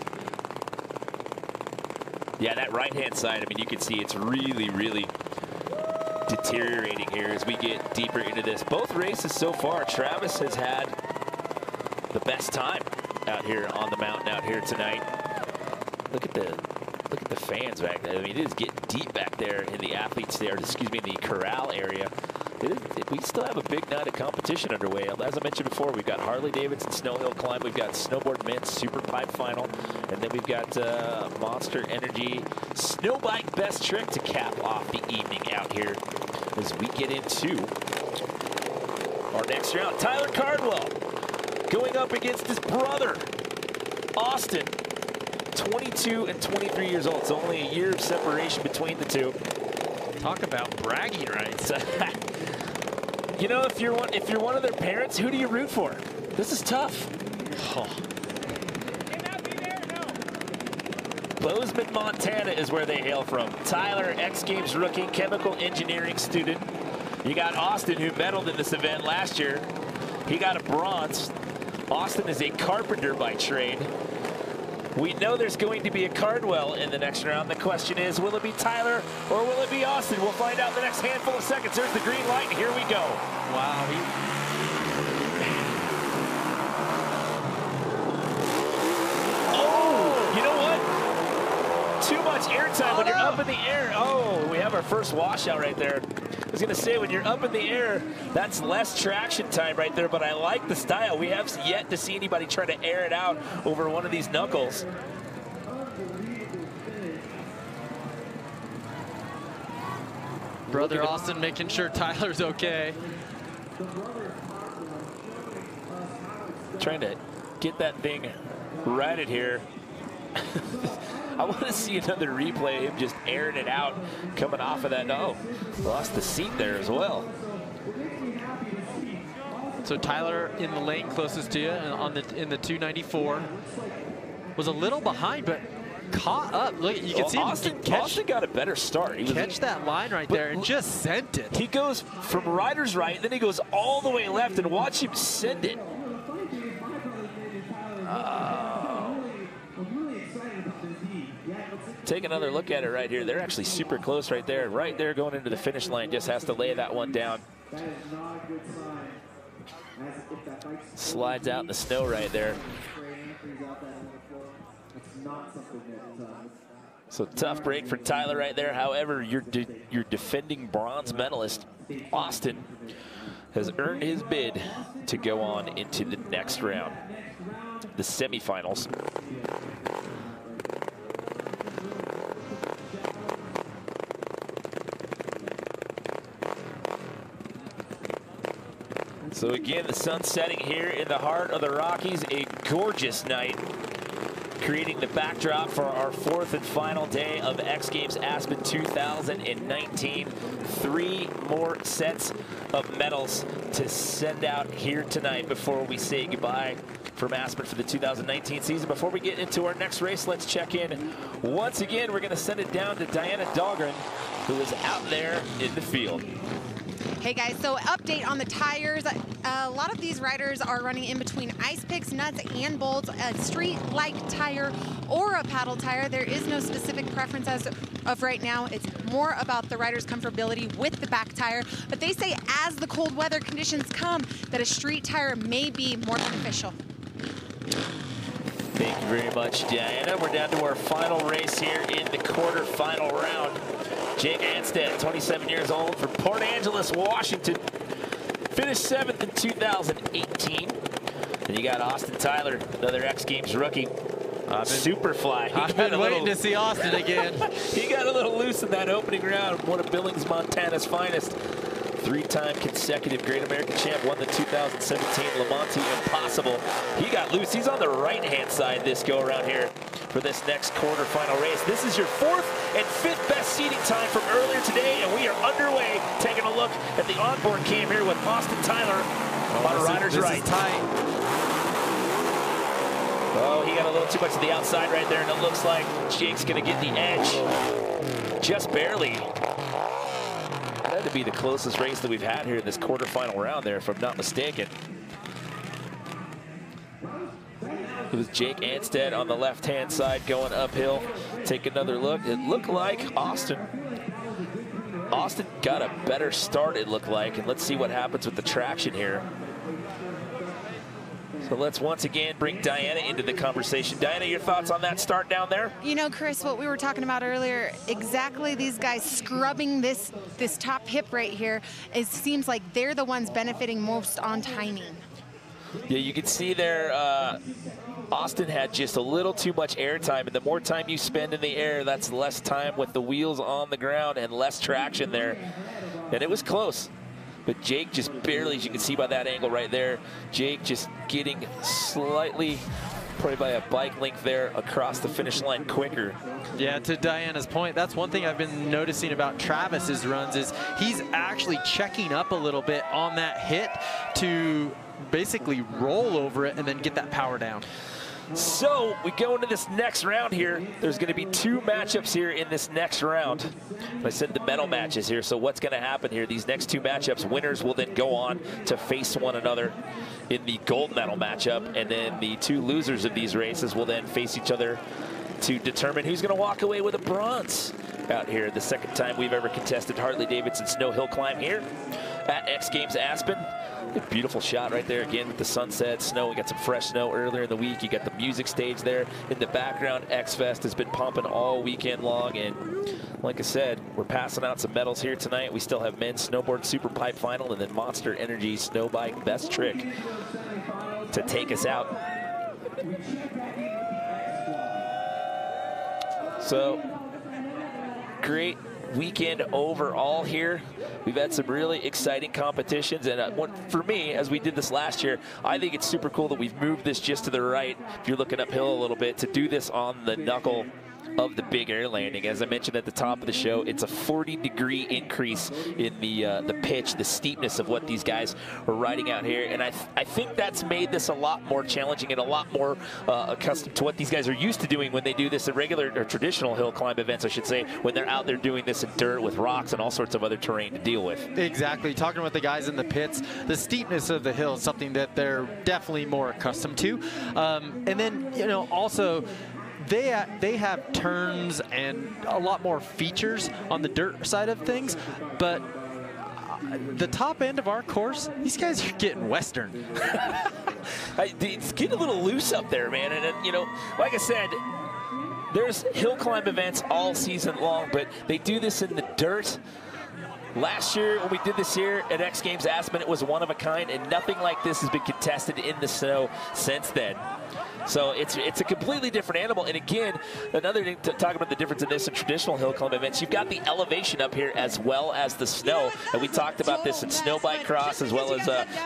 Yeah, that right-hand side, I mean, you can see it's really, really deteriorating here as we get deeper into this. Both races so far, Travis has had the best time out here on the mountain out here tonight. Look at the fans back there. I mean, it is getting deep back there in the athletes there, excuse me, in the corral area. We still have a big night of competition underway. As I mentioned before, we've got Harley-Davidson Snow Hill Climb, we've got Snowboard Men's Super Pipe Final, and then we've got Monster Energy Snow Bike Best Trick to cap off the evening out here as we get into our next round. Tyler Cardwell going up against his brother, Austin, 22 and 23 years old. It's only a year of separation between the 2. Talk about bragging rights. You know, if you're one of their parents, who do you root for? This is tough. Oh. Bozeman, Montana is where they hail from. Tyler, X Games rookie, chemical engineering student. You got Austin, who medaled in this event last year. He got a bronze. Austin is a carpenter by trade. We know there's going to be a Cardwell in the next round. The question is, will it be Tyler or will it be Austin? We'll find out in the next handful of seconds. There's the green light, and here we go. Wow. Oh, you know what? Too much airtime when you're up in the air. Oh, we have our first washout right there. I was going to say, when you're up in the air, that's less traction time right there, but I like the style. We have yet to see anybody try to air it out over one of these knuckles. Brother Austin making sure Tyler's okay. Trying to get that thing righted here. I want to see another replay of him just airing it out, coming off of that. Oh, lost the seat there as well. So Tyler in the lane closest to you in the 294 was a little behind, but caught up. Look, you can see Austin got a better start. He catch that line right there and just sent it. He goes from rider's right, then he goes all the way left, and watch him send it. Take another look at it right here. They're actually super close right there. Right there going into the finish line. Just has to lay that one down. Slides out in the snow right there. So tough break for Tyler right there. However, your defending bronze medalist, Austin, has earned his bid to go on into the next round, the semifinals. So again, the sun setting here in the heart of the Rockies, a gorgeous night, creating the backdrop for our fourth and final day of X Games Aspen 2019. 3 more sets of medals to send out here tonight before we say goodbye from Aspen for the 2019 season. Before we get into our next race, let's check in. Once again, we're going to send it down to Diana Dahlgren, who is out there in the field. Hey guys, so update on the tires. A lot of these riders are running in between ice picks, nuts, and bolts, a street-like tire or a paddle tire. There is no specific preference as of right now. It's more about the rider's comfortability with the back tire. But they say as the cold weather conditions come, that a street tire may be more beneficial. Thank you very much, Diana. We're down to our final race here in the quarterfinal round. Jake Anstead, 27 years old, from Port Angeles, Washington. Finished 7th in 2018. Then you got Austin Tyler, another X Games rookie. Superfly. I've been waiting to see Austin again. He got a little loose in that opening round. One of Billings, Montana's finest. 3-time consecutive Great American Champ, won the 2017 Lamonti Impossible. He got loose. He's on the right-hand side this go-around here for this next quarterfinal race. This is your 4th and 5th best seating time from earlier today, and we are underway taking a look at the onboard cam here with Austin Tyler on rider's right. This is tight. Oh, he got a little too much to the outside right there, and it looks like Jake's going to get the edge. Just barely. That had to be the closest race that we've had here in this quarterfinal round there, if I'm not mistaken. It was Jake Anstead on the left-hand side going uphill. Take another look. It looked like Austin got a better start, it looked like, and let's see what happens with the traction here. So let's once again bring Diana into the conversation. Diana, your thoughts on that start down there? You know, Chris, what we were talking about earlier, exactly these guys scrubbing this top hip right here, it seems like they're the ones benefiting most on timing. Yeah, you can see there, Austin had just a little too much air time, and the more time you spend in the air, that's less time with the wheels on the ground and less traction there. And it was close. But Jake just barely, as you can see by that angle right there, Jake just getting slightly, probably by a bike length there, across the finish line quicker. Yeah, to Diana's point, that's one thing I've been noticing about Travis's runs is he's actually checking up a little bit on that hit to basically roll over it and then get that power down. So we go into this next round here. There's going to be 2 matchups here in this next round. I said the medal matches here. So what's going to happen here? These next 2 matchups, winners will then go on to face one another in the gold medal matchup, and then the 2 losers of these races will then face each other to determine who's going to walk away with a bronze out here. The second time we've ever contested Harley-Davidson snow hill climb here at X Games Aspen. A beautiful shot right there again with the sunset, snow. We got some fresh snow earlier in the week. You got the music stage there in the background. X Fest has been pumping all weekend long, and like I said, we're passing out some medals here tonight. We still have men's snowboard super pipe final and then Monster Energy snow bike best trick to take us out. So great weekend overall here. We've had some really exciting competitions, and for me, as we did this last year, I think it's super cool that we've moved this just to the right, if you're looking uphill a little bit, to do this on the knuckle of the big air landing. As I mentioned at the top of the show, it's a 40-degree increase in the pitch, the steepness of what these guys are riding out here, and I think that's made this a lot more challenging and a lot more accustomed to what these guys are used to doing when they do this at regular or traditional hill climb events, I should say, when they're out there doing this in dirt with rocks and all sorts of other terrain to deal with. Exactly. Talking about the guys in the pits, the steepness of the hill is something that they're definitely more accustomed to, and then, you know, also they have turns and a lot more features on the dirt side of things, but the top end of our course, these guys are getting Western. It's getting a little loose up there, man. And you know, like I said, there's hill climb events all season long, but they do this in the dirt. Last year, when we did this here at X Games Aspen, it was one of a kind, and nothing like this has been contested in the snow since then. So it's a completely different animal. And again, another thing to talk about the difference in this and traditional hill climb events, you've got the elevation up here as well as the snow. And we talked about this in snow bike cross as well as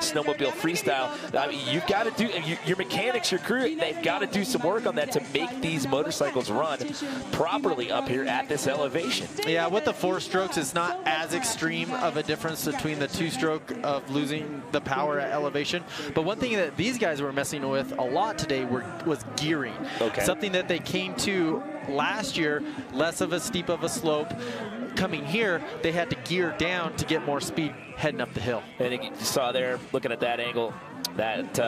snowmobile freestyle. I mean, you've got to do, your mechanics, your crew, they've got to do some work on that to make these motorcycles run properly up here at this elevation. Yeah, with the 4 strokes, it's not as extreme of a difference between the 2-stroke of losing the power at elevation. But one thing that these guys were messing with a lot today was gearing. Okay. Something that they came to last year, less of a steep of a slope. Coming here, they had to gear down to get more speed heading up the hill. And you saw there, looking at that angle, that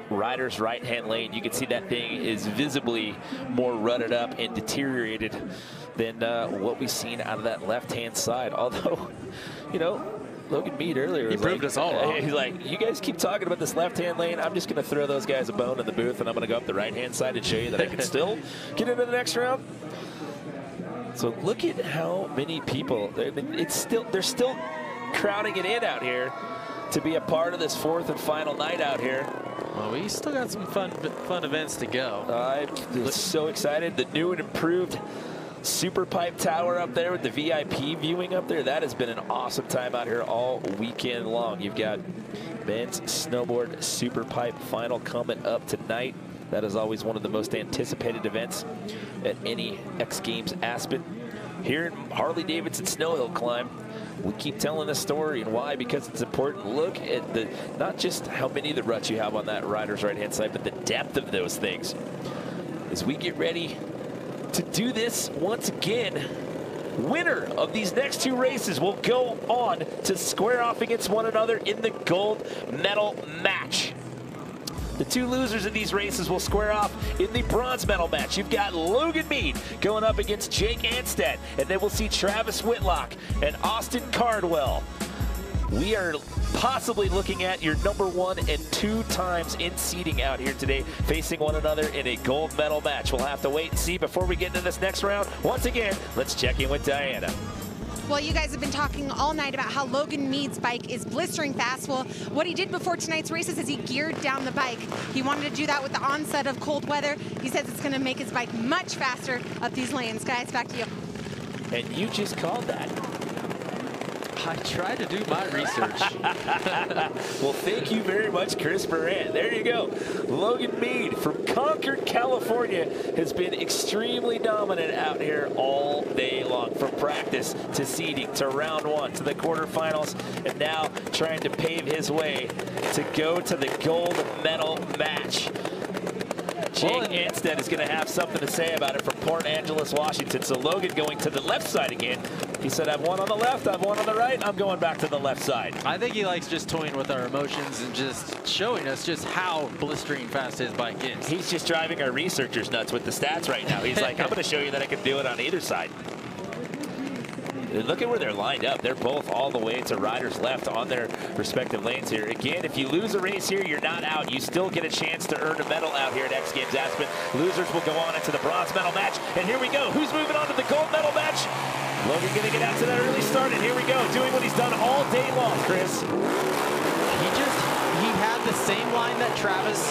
rider's right-hand lane, you can see that thing is visibly more rutted up and deteriorated than what we've seen out of that left-hand side. Although, you know, Logan Mead earlier, he proved us all wrong. He's like, you guys keep talking about this left-hand lane. I'm just going to throw those guys a bone in the booth, and I'm going to go up the right-hand side and show you that I can still get into the next round. So look at how many people. They're still crowding it in out here to be a part of this 4th and final night out here. Well, we still got some fun events to go. I'm so excited. The new and improved Super Pipe Tower up there with the VIP viewing up there. That has been an awesome time out here all weekend long. You've got men's snowboard Super Pipe final coming up tonight. That is always one of the most anticipated events at any X Games Aspen. Here in Harley-Davidson Snow Hill Climb, we keep telling this story, and why? Because it's important. Look at not just how many of the ruts you have on that rider's right-hand side, but the depth of those things. As we get ready to do this once again, winner of these next 2 races will go on to square off against one another in the gold medal match. The 2 losers of these races will square off in the bronze medal match. You've got Logan Mead going up against Jake Anstead, and then we'll see Travis Whitlock and Austin Cardwell. We are possibly looking at your #1 and 2 times in seeding out here today, facing one another in a gold medal match. We'll have to wait and see before we get into this next round. Once again, let's check in with Diana. Well, you guys have been talking all night about how Logan Mead's bike is blistering fast. Well, what he did before tonight's races is he geared down the bike. He wanted to do that with the onset of cold weather. He says it's going to make his bike much faster up these lanes. Guys, back to you. And you just called that. I try to do my research. Well, thank you very much, Chris Moran. There you go. Logan Mead from Concord, California, has been extremely dominant out here all day long, from practice to seeding to round 1 to the quarterfinals, and now trying to pave his way to go to the gold medal match. Jake Anstead is going to have something to say about it from Port Angeles, Washington. So Logan going to the left side again. He said, I've one on the left, I've one on the right, I'm going back to the left side. I think he likes just toying with our emotions and just showing us just how blistering fast his bike is. He's just driving our researchers nuts with the stats right now. He's like, I'm going to show you that I can do it on either side. Look at where they're lined up. They're both all the way to riders left on their respective lanes here. Again, if you lose a race here, you're not out. You still get a chance to earn a medal out here at X Games Aspen. Losers will go on into the bronze medal match. And here we go. Who's moving on to the gold medal match? Logan going to get out to that early start. And here we go, doing what he's done all day long, Chris. He had the same line that Travis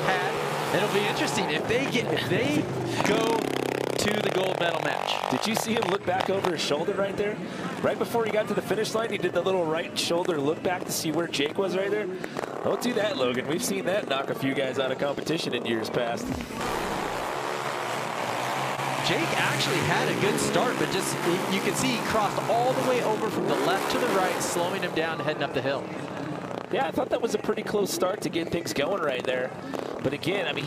had. It'll be interesting if they go to the gold medal match. Did you see him look back over his shoulder right there? Right before he got to the finish line, he did the little right shoulder look back to see where Jake was right there. Don't do that, Logan. We've seen that knock a few guys out of competition in years past. Jake actually had a good start, but just you can see he crossed all the way over from the left to the right, slowing him down heading up the hill. Yeah, I thought that was a pretty close start to get things going right there. But again, I mean,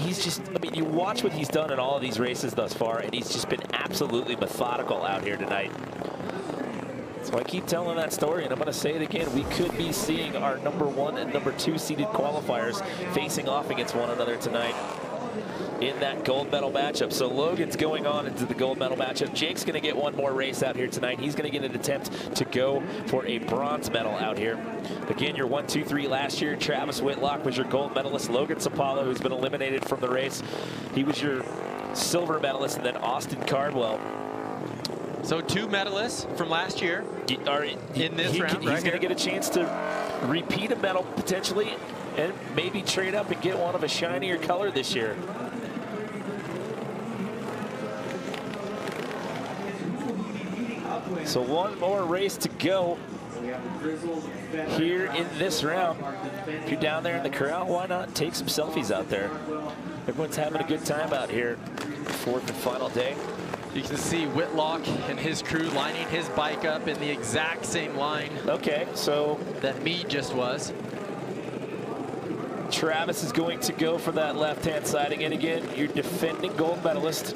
you watch what he's done in all of these races thus far, and he's just been absolutely methodical out here tonight. So I keep telling that story, and I'm going to say it again. We could be seeing our #1 and #2 seeded qualifiers facing off against one another tonight in that gold medal matchup. So Logan's going on into the gold medal matchup. Jake's going to get one more race out here tonight. He's going to get an attempt to go for a bronze medal out here. Again, your 1, 2, 3 last year. Travis Whitlock was your gold medalist. Logan Sapalo, who's been eliminated from the race, he was your silver medalist. And then Austin Cardwell. So 2 medalists from last year in this round. He's going to get a chance to repeat a medal potentially and maybe trade up and get one of a shinier color this year. So one more race to go here in this round. If you're down there in the corral, why not take some selfies out there? Everyone's having a good time out here. 4th and final day. You can see Whitlock and his crew lining his bike up in the exact same line. Okay, so that Mead just was. Travis is going to go for that left-hand side again. Your defending gold medalist.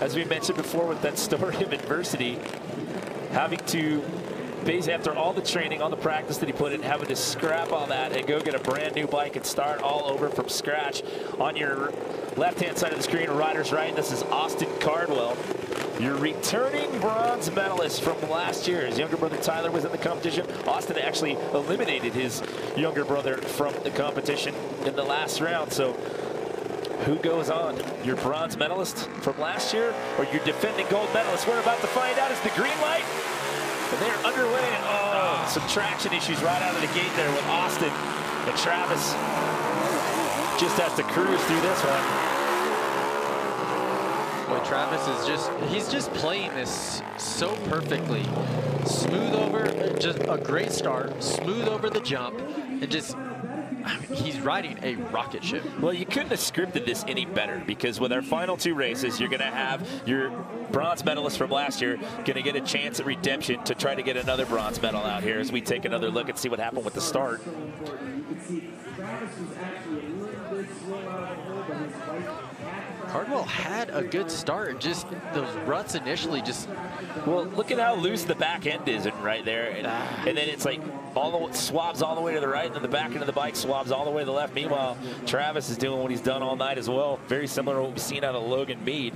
As we mentioned before with that story of adversity, having to, basically after all the training, all the practice that he put in, having to scrap all that and go get a brand new bike and start all over from scratch. On your left-hand side of the screen, rider's right, this is Austin Cardwell, your returning bronze medalist from last year. His younger brother Tyler was in the competition. Austin actually eliminated his younger brother from the competition in the last round. So who goes on? Your bronze medalist from last year or your defending gold medalist? We're about to find out. Is the green light? And they're underway. Oh, some traction issues right out of the gate there with Austin. And Travis just has to cruise through this one. Boy, Travis is he's just playing this so perfectly. Smooth over, just a great start, smooth over the jump, and just, I mean, he's riding a rocket ship. Well, you couldn't have scripted this any better, because with our final 2 races, you're going to have your bronze medalist from last year going to get a chance at redemption to try to get another bronze medal out here as we take another look and see what happened with the start. Cardwell had a good start, just those ruts initially just... Well, look at how loose the back end is right there. And then it's like swabs all the way to the right, and then the back end of the bike swabs all the way to the left. Meanwhile, Travis is doing what he's done all night as well. Very similar to what we've seen out of Logan Mead.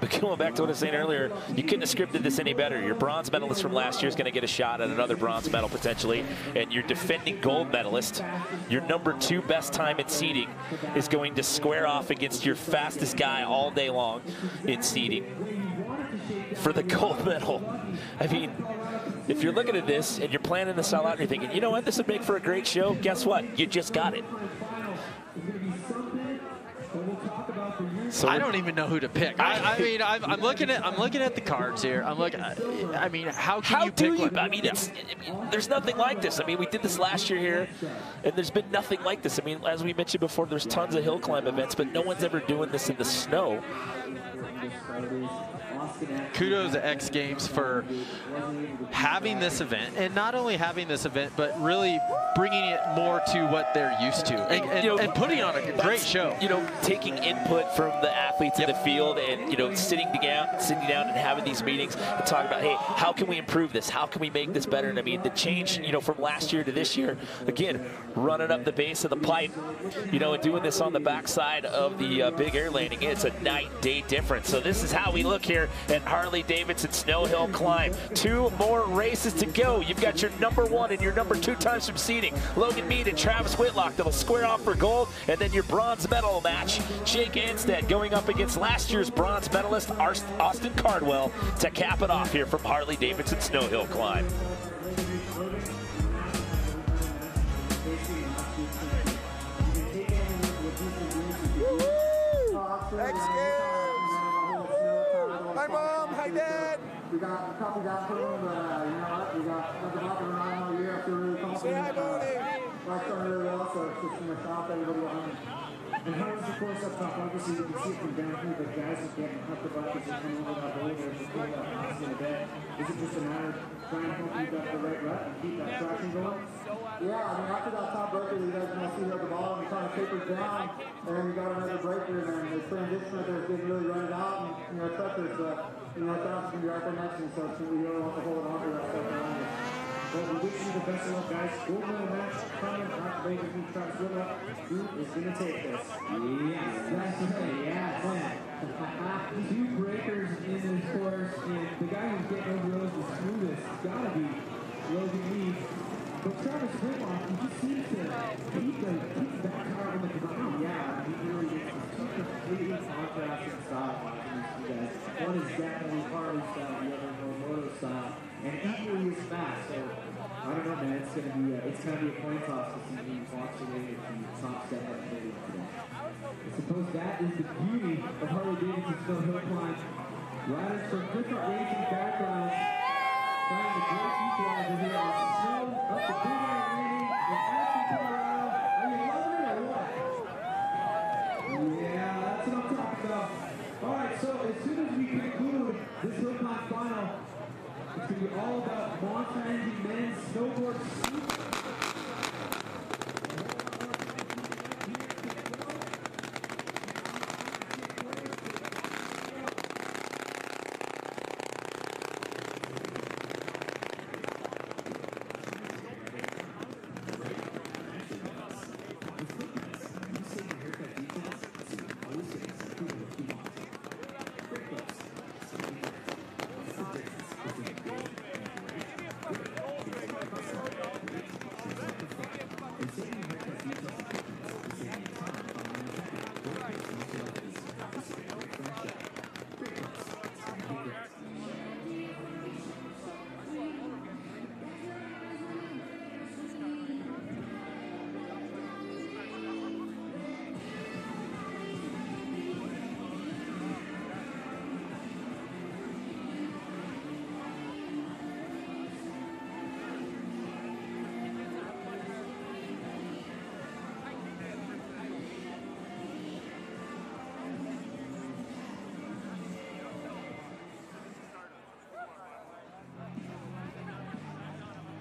But going back to what I was saying earlier, you couldn't have scripted this any better. Your bronze medalist from last year is going to get a shot at another bronze medal potentially. And your defending gold medalist, your #2 best time in seeding, is going to square off against your fastest guy all day long in seeding for the gold medal. I mean, if you're looking at this and you're planning to sell out and you're thinking, you know what, this would make for a great show, guess what? You just got it. So I don't even know who to pick. I mean, I'm looking at the cards here. I mean, how can you pick one? I mean, there's nothing like this. I mean, we did this last year here, and there's been nothing like this. I mean, as we mentioned before, there's tons of hill climb events, but no one's ever doing this in the snow. kudos to X Games for having this event, and not only having this event, but really bringing it more to what they're used to, and putting on a great show. You know, taking input from the athletes in the field, and sitting down and having these meetings and talking about, hey, how can we improve this? How can we make this better? And I mean, the change, from last year to this year, again, running up the base of the pipe, and doing this on the backside of the big air landing, it's a night and day difference. So this is how we look here at Harley-Davidson Snow Hill Climb. 2 more races to go. You've got your number 1 and your number 2 times from seeding, Logan Mead and Travis Whitlock, that'll square off for gold, and then your bronze medal match, Jake Anstead going up against last year's bronze medalist Austin Cardwell to cap it off here from Harley-Davidson Snow Hill Climb. X Games! Hi, Mom! Hi, Dad! We got a couple down for them, but you know what? We got nothing around all year. I feel really confident. Say hi, Bonnie! Life's done really well, so it's just going to stop everybody behind. And how is the course up top? Obviously, you can see it from down here, but guys are getting up the buckets and coming over that boulder. There's a thing that happens in a bit. Is it just a matter of trying to hope you got the right rut and keep that traction going? Yeah, I mean, after that top breaker, you guys can see here at the bottom, it kind of tapers down, and then you got another breaker, and then the transition right there didn't really run it out, and it's up there, so, that's going to be right there next to you, so we really want to hold on to that stuff around you. Well, we wish you the best of luck, guys. Gold medal match coming out later from Travis Whitlock. Who is going to take this? Yes, that's right. Yeah, plan. 2 breakers in this course, and the guy who's getting over those the smoothest has got to be Logan Mead. But Travis Whitlock, he just seems to keep that car on the ground. Yeah, he really gets two completely contrasting styles watching these 2 guys. One is definitely Harley style, the other more moto style, and equally as fast. So I don't know, man. It's gonna be a coin toss to see who walks away with the top step up today. I suppose that is the beauty of Harley-Davidson Snow Hill Climb. Riders from different racing backgrounds find a great equalizer here on snow up the big air landing in Aspen, Colorado. Are you loving it or what? Yeah, that's what I'm talking about. All right, so as soon as we conclude this Hill Climb final, it's going to be all about mountain men's snowboard.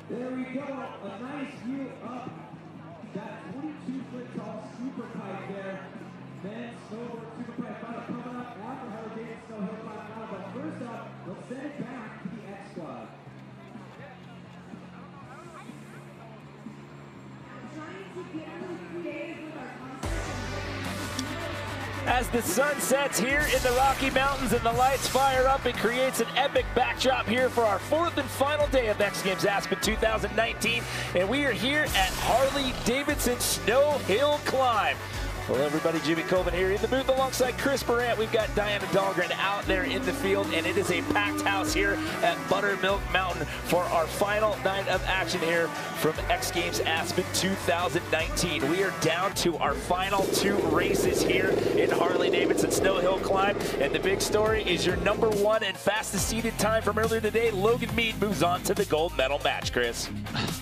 There we go, a nice view up that 22-foot tall super pipe there. Men's snowboard super pipe final coming up after Harley-Davidson Snow Hill Climb final. But first up, let's send it back to the X Squad. As the sun sets here in the Rocky Mountains and the lights fire up, it creates an epic backdrop here for our 4th and final day of X Games Aspen 2019. And we are here at Harley-Davidson Snow Hill Climb. Well, everybody, Jimmy Colvin here in the booth alongside Chris Morant. We've got Diana Dahlgren out there in the field, and it is a packed house here at Buttermilk Mountain for our final night of action here from X Games Aspen 2019. We are down to our final 2 races here in Harley-Davidson Snow Hill Climb, and the big story is your number 1 and fastest seeded time from earlier today. Logan Mead moves on to the gold medal match, Chris.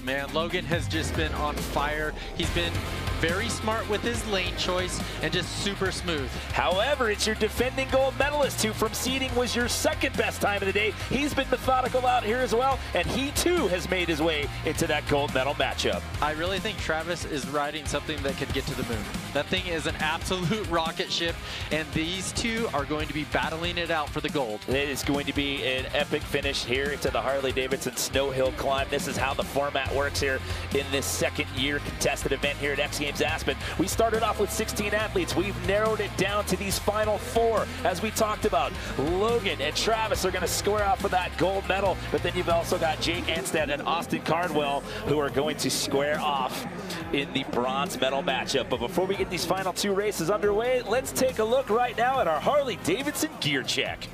Man, Logan has just been on fire. He's been very smart with his lane choice and just super smooth. However, it's your defending gold medalist who from seeding was your second best time of the day. He's been methodical out here as well, and he too has made his way into that gold medal matchup. I really think Travis is riding something that could get to the moon. That thing is an absolute rocket ship, and these two are going to be battling it out for the gold. It is going to be an epic finish here to the Harley-Davidson Snow Hill Climb. This is how the format works here in this second year contested event here at X Games Aspen. We started off with 16 athletes. We've narrowed it down to these final 4. As we talked about, Logan and Travis are going to square off for that gold medal, but then you've also got Jake Anstead and Austin Cardwell who are going to square off in the bronze medal matchup. But before we get these final 2 races underway, let's take a look right now at our Harley-Davidson gear check.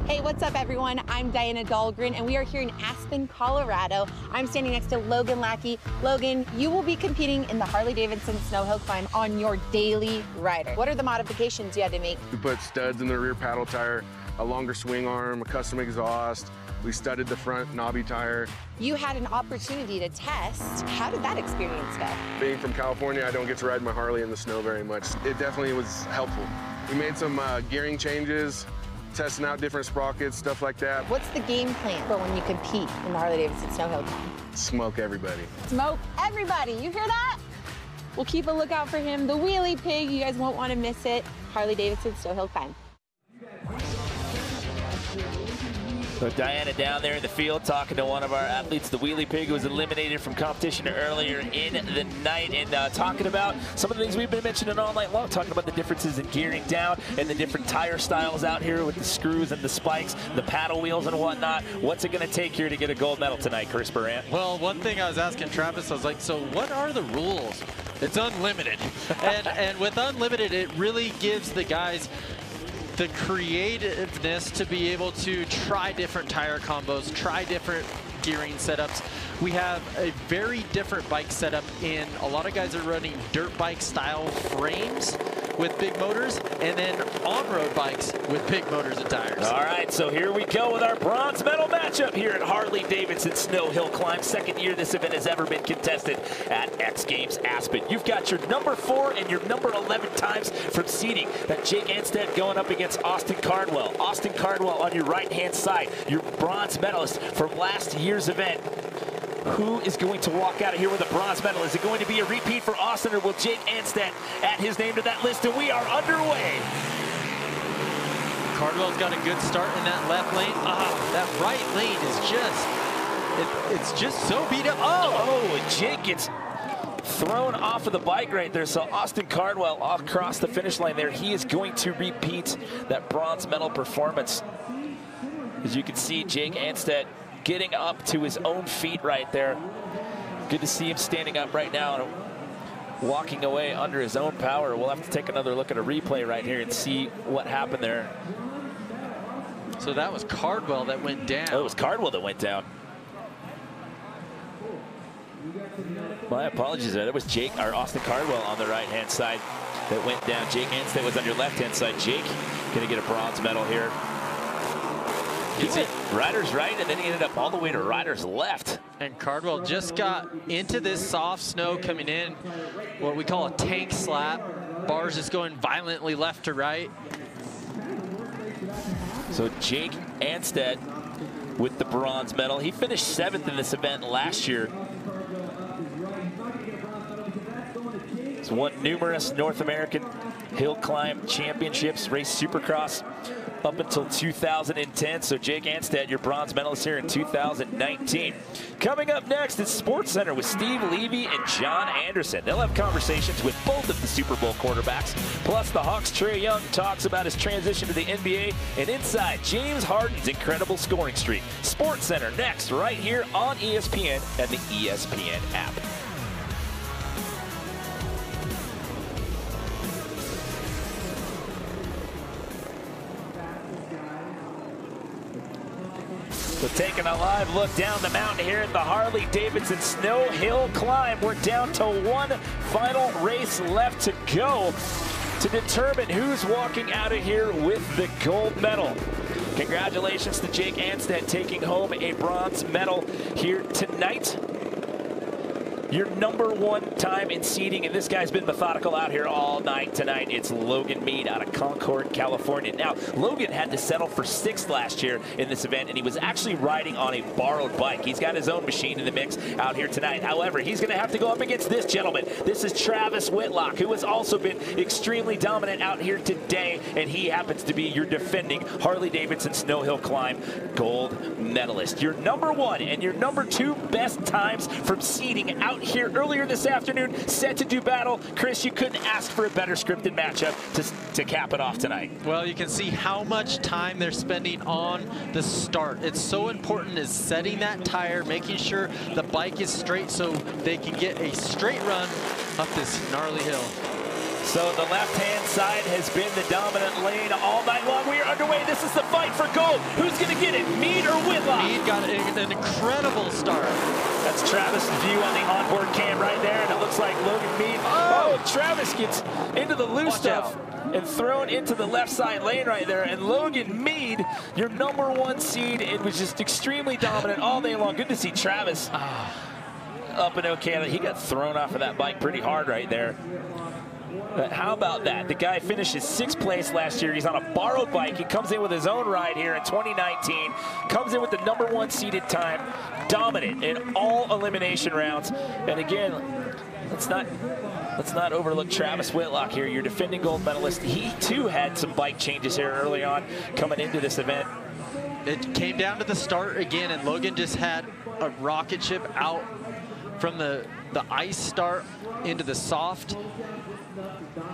Hey, what's up everyone? I'm Diana Dahlgren and we are here in Aspen, Colorado. I'm standing next to Logan Lackey. Logan, you will be competing in the Harley-Davidson Snow Hill Climb on your daily rider. What are the modifications you had to make? We put studs in the rear paddle tire, a longer swing arm, a custom exhaust. We studded the front knobby tire. You had an opportunity to test. How did that experience go? Being from California, I don't get to ride my Harley in the snow very much. It definitely was helpful. We made some gearing changes, testing out different sprockets, stuff like that. What's the game plan for when you compete in the Harley-Davidson Snow Hill Climb? Smoke everybody. Smoke everybody, you hear that? We'll keep a lookout for him. The Wheelie Pig, you guys won't want to miss it. Harley-Davidson Snow Hill Climb. So Diana down there in the field talking to one of our athletes, the Wheelie Pig, who was eliminated from competition earlier in the night, and talking about some of the things we've been mentioning all night long, talking about the differences in gearing down and the different tire styles out here with the screws and the spikes, the paddle wheels and whatnot. What's it going to take here to get a gold medal tonight, Chris Barant? Well, one thing I was asking Travis, I was like, so what are the rules? It's unlimited. and with unlimited, it really gives the guys the creativeness to be able to try different tire combos, try different gearing setups. We have a very different bike setup in a lot of guys are running dirt bike style frames with big motors, and then on-road bikes with big motors and tires. All right, so here we go with our bronze medal matchup here at Harley-Davidson Snow Hill Climb. Second year this event has ever been contested at X Games Aspen. You've got your number 4 and your number 11 times from seeding. That Jake Anstead going up against Austin Cardwell. Austin Cardwell on your right-hand side, your bronze medalist from last year's event. Who is going to walk out of here with a bronze medal? Is it going to be a repeat for Austin, or will Jake Anstead add his name to that list? And we are underway. Cardwell's got a good start in that left lane. That right lane is it's just so beat up. Oh, Jake gets thrown off of the bike right there. So Austin Cardwell across the finish line there. He is going to repeat that bronze medal performance. As you can see, Jake Anstead getting up to his own feet right there. Good to see him standing up right now and walking away under his own power. We'll have to take another look at a replay right here and see what happened there. So that was Cardwell that went down. Oh, it was Cardwell that went down. My apologies there. That was Jake, or Austin Cardwell on the right-hand side that went down. Jake Anstead was on your left-hand side. Jake gonna get a bronze medal here. He went rider's right, and then he ended up all the way to rider's left. And Cardwell just got into this soft snow coming in, what we call a tank slap. Bars just going violently left to right. So Jake Anstead with the bronze medal. He finished 7th in this event last year. He's won numerous North American hill climb championships, raced Supercross up until 2010. So Jake Anstead, your bronze medalist here in 2019. Coming up next is Sports Center with Steve Levy and John Anderson. They'll have conversations with both of the Super Bowl quarterbacks. Plus, the Hawks' Trey Young talks about his transition to the NBA, and inside James Harden's incredible scoring streak. Sports Center next, right here on ESPN and the ESPN app. So taking a live look down the mountain here at the Harley-Davidson Snow Hill Climb. We're down to one final race left to go. to determine who's walking out of here with the gold medal. Congratulations to Jake Anstead taking home a bronze medal here tonight. Your #1 time in seeding, and this guy's been methodical out here all night tonight. It's Logan Mead out of Concord, California. Now, Logan had to settle for 6th last year in this event, and he was actually riding on a borrowed bike. He's got his own machine in the mix out here tonight. However, he's going to have to go up against this gentleman. This is Travis Whitlock, who has also been extremely dominant out here today, and he happens to be your defending Harley-Davidson Snow Hill Climb gold medalist. Your #1 and your #2 best times from seeding out here earlier this afternoon, set to do battle. Chris, you couldn't ask for a better scripted matchup to cap it off tonight. Well, you can see how much time they're spending on the start. It's so important is setting that tire, making sure the bike is straight so they can get a straight run up this gnarly hill. So the left-hand side has been the dominant lane all night long. We are underway. This is the fight for gold. Who's going to get it, Mead or Whitlock? Mead got an incredible start. That's Travis' view on the onboard cam right there, and it looks like Logan Mead. Oh, Travis gets into the loose stuff and thrown into the left side lane right there. And Logan Mead, your #1 seed, it was just extremely dominant all day long. Good to see Travis up and okay. He got thrown off of that bike pretty hard right there. But how about that? The guy finishes 6th place last year. He's on a borrowed bike. He comes in with his own ride here in 2019. Comes in with the #1 seeded time. Dominant in all elimination rounds. And again, let's not overlook Travis Whitlock here, your defending gold medalist. He too had some bike changes here early on coming into this event. It came down to the start again, and Logan just had a rocket ship out from the ice start into the soft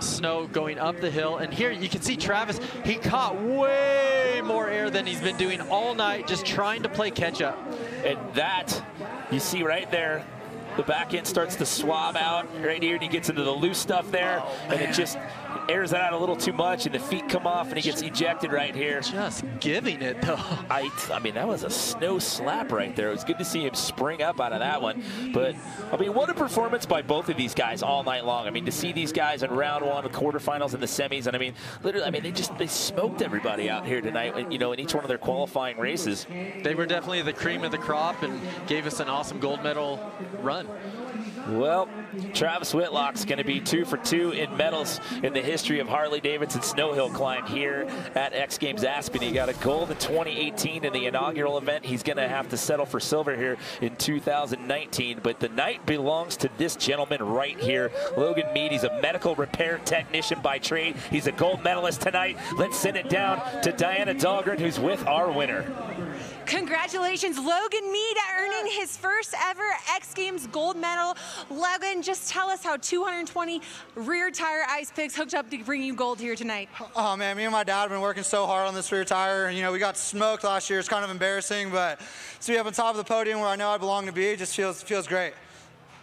snow going up the hill. And here you can see Travis, he caught way more air than he's been doing all night, just trying to play catch up. And that, you see right there, the back end starts to swab out right here, and he gets into the loose stuff there, and it just airs that out a little too much, and the feet come off, and he gets ejected right here. Just giving it, though. I mean, that was a snow slap right there. It was good to see him spring up out of that one. But, I mean, what a performance by both of these guys all night long. I mean, to see these guys in round 1, the quarterfinals, and the semis, and I mean, literally, I mean, they smoked everybody out here tonight, you know, in each one of their qualifying races. They were definitely the cream of the crop and gave us an awesome gold medal run. Well, Travis Whitlock's going to be 2 for 2 in medals in the history of Harley-Davidson Snow Hill Climb here at X Games Aspen. He got a gold in 2018 in the inaugural event. He's going to have to settle for silver here in 2019, but the night belongs to this gentleman right here, Logan Mead. He's a medical repair technician by trade. He's a gold medalist tonight. Let's send it down to Diana Dahlgren, who's with our winner. Congratulations, Logan Mead, earning his first ever X Games gold medal. Logan, just tell us how 220 rear tire ice picks hooked up to bring you gold here tonight. Oh man, me and my dad have been working so hard on this rear tire. You know, we got smoked last year. It's kind of embarrassing, but to be up on top of the podium where I know I belong to be, just feels great.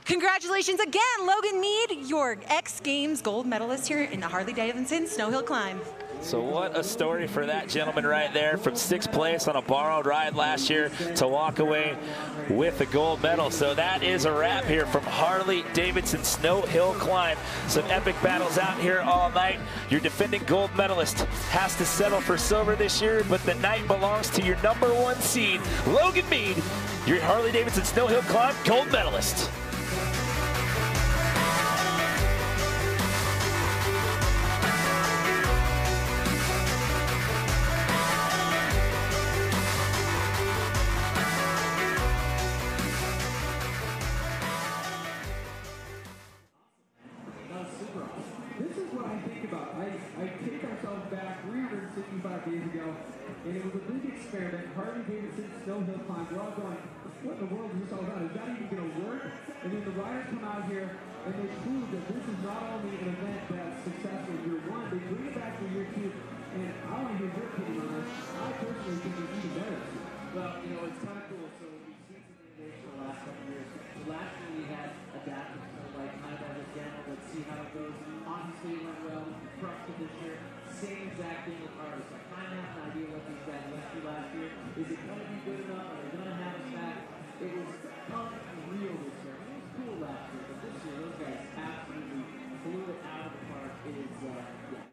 Congratulations again, Logan Mead, your X Games gold medalist here in the Harley-Davidson Snow Hill Climb. So what a story for that gentleman right there, from 6th place on a borrowed ride last year to walk away with the gold medal. So that is a wrap here from Harley-Davidson Snow Hill Climb. Some epic battles out here all night. Your defending gold medalist has to settle for silver this year, but the night belongs to your #1 seed, Logan Mead, your Harley-Davidson Snow Hill Climb gold medalist. And it was a big experiment, Harley-Davidson Snow Hill Climb. We're all going, what in the world is this all about? Is that even going to work? And then the riders come out here and they prove that this is not only an event that's successful in year 1, they bring it back for year 2. And I want to hear your opinion on this. I personally think it's even better. Well, you know, it's kind of cool. So we've seen some innovation the last couple of years. So last year we had adapted to like kind of this demo. Let's see how it goes. Obviously it went well. We crushed it this year. Same exact thing with Harley. So I kind of have an idea what these guys went through last year. Is it going to be good enough? Are they going to have us back? It was unreal this year. I mean, it was cool last year, but this year those guys absolutely blew it out of the park is, yeah.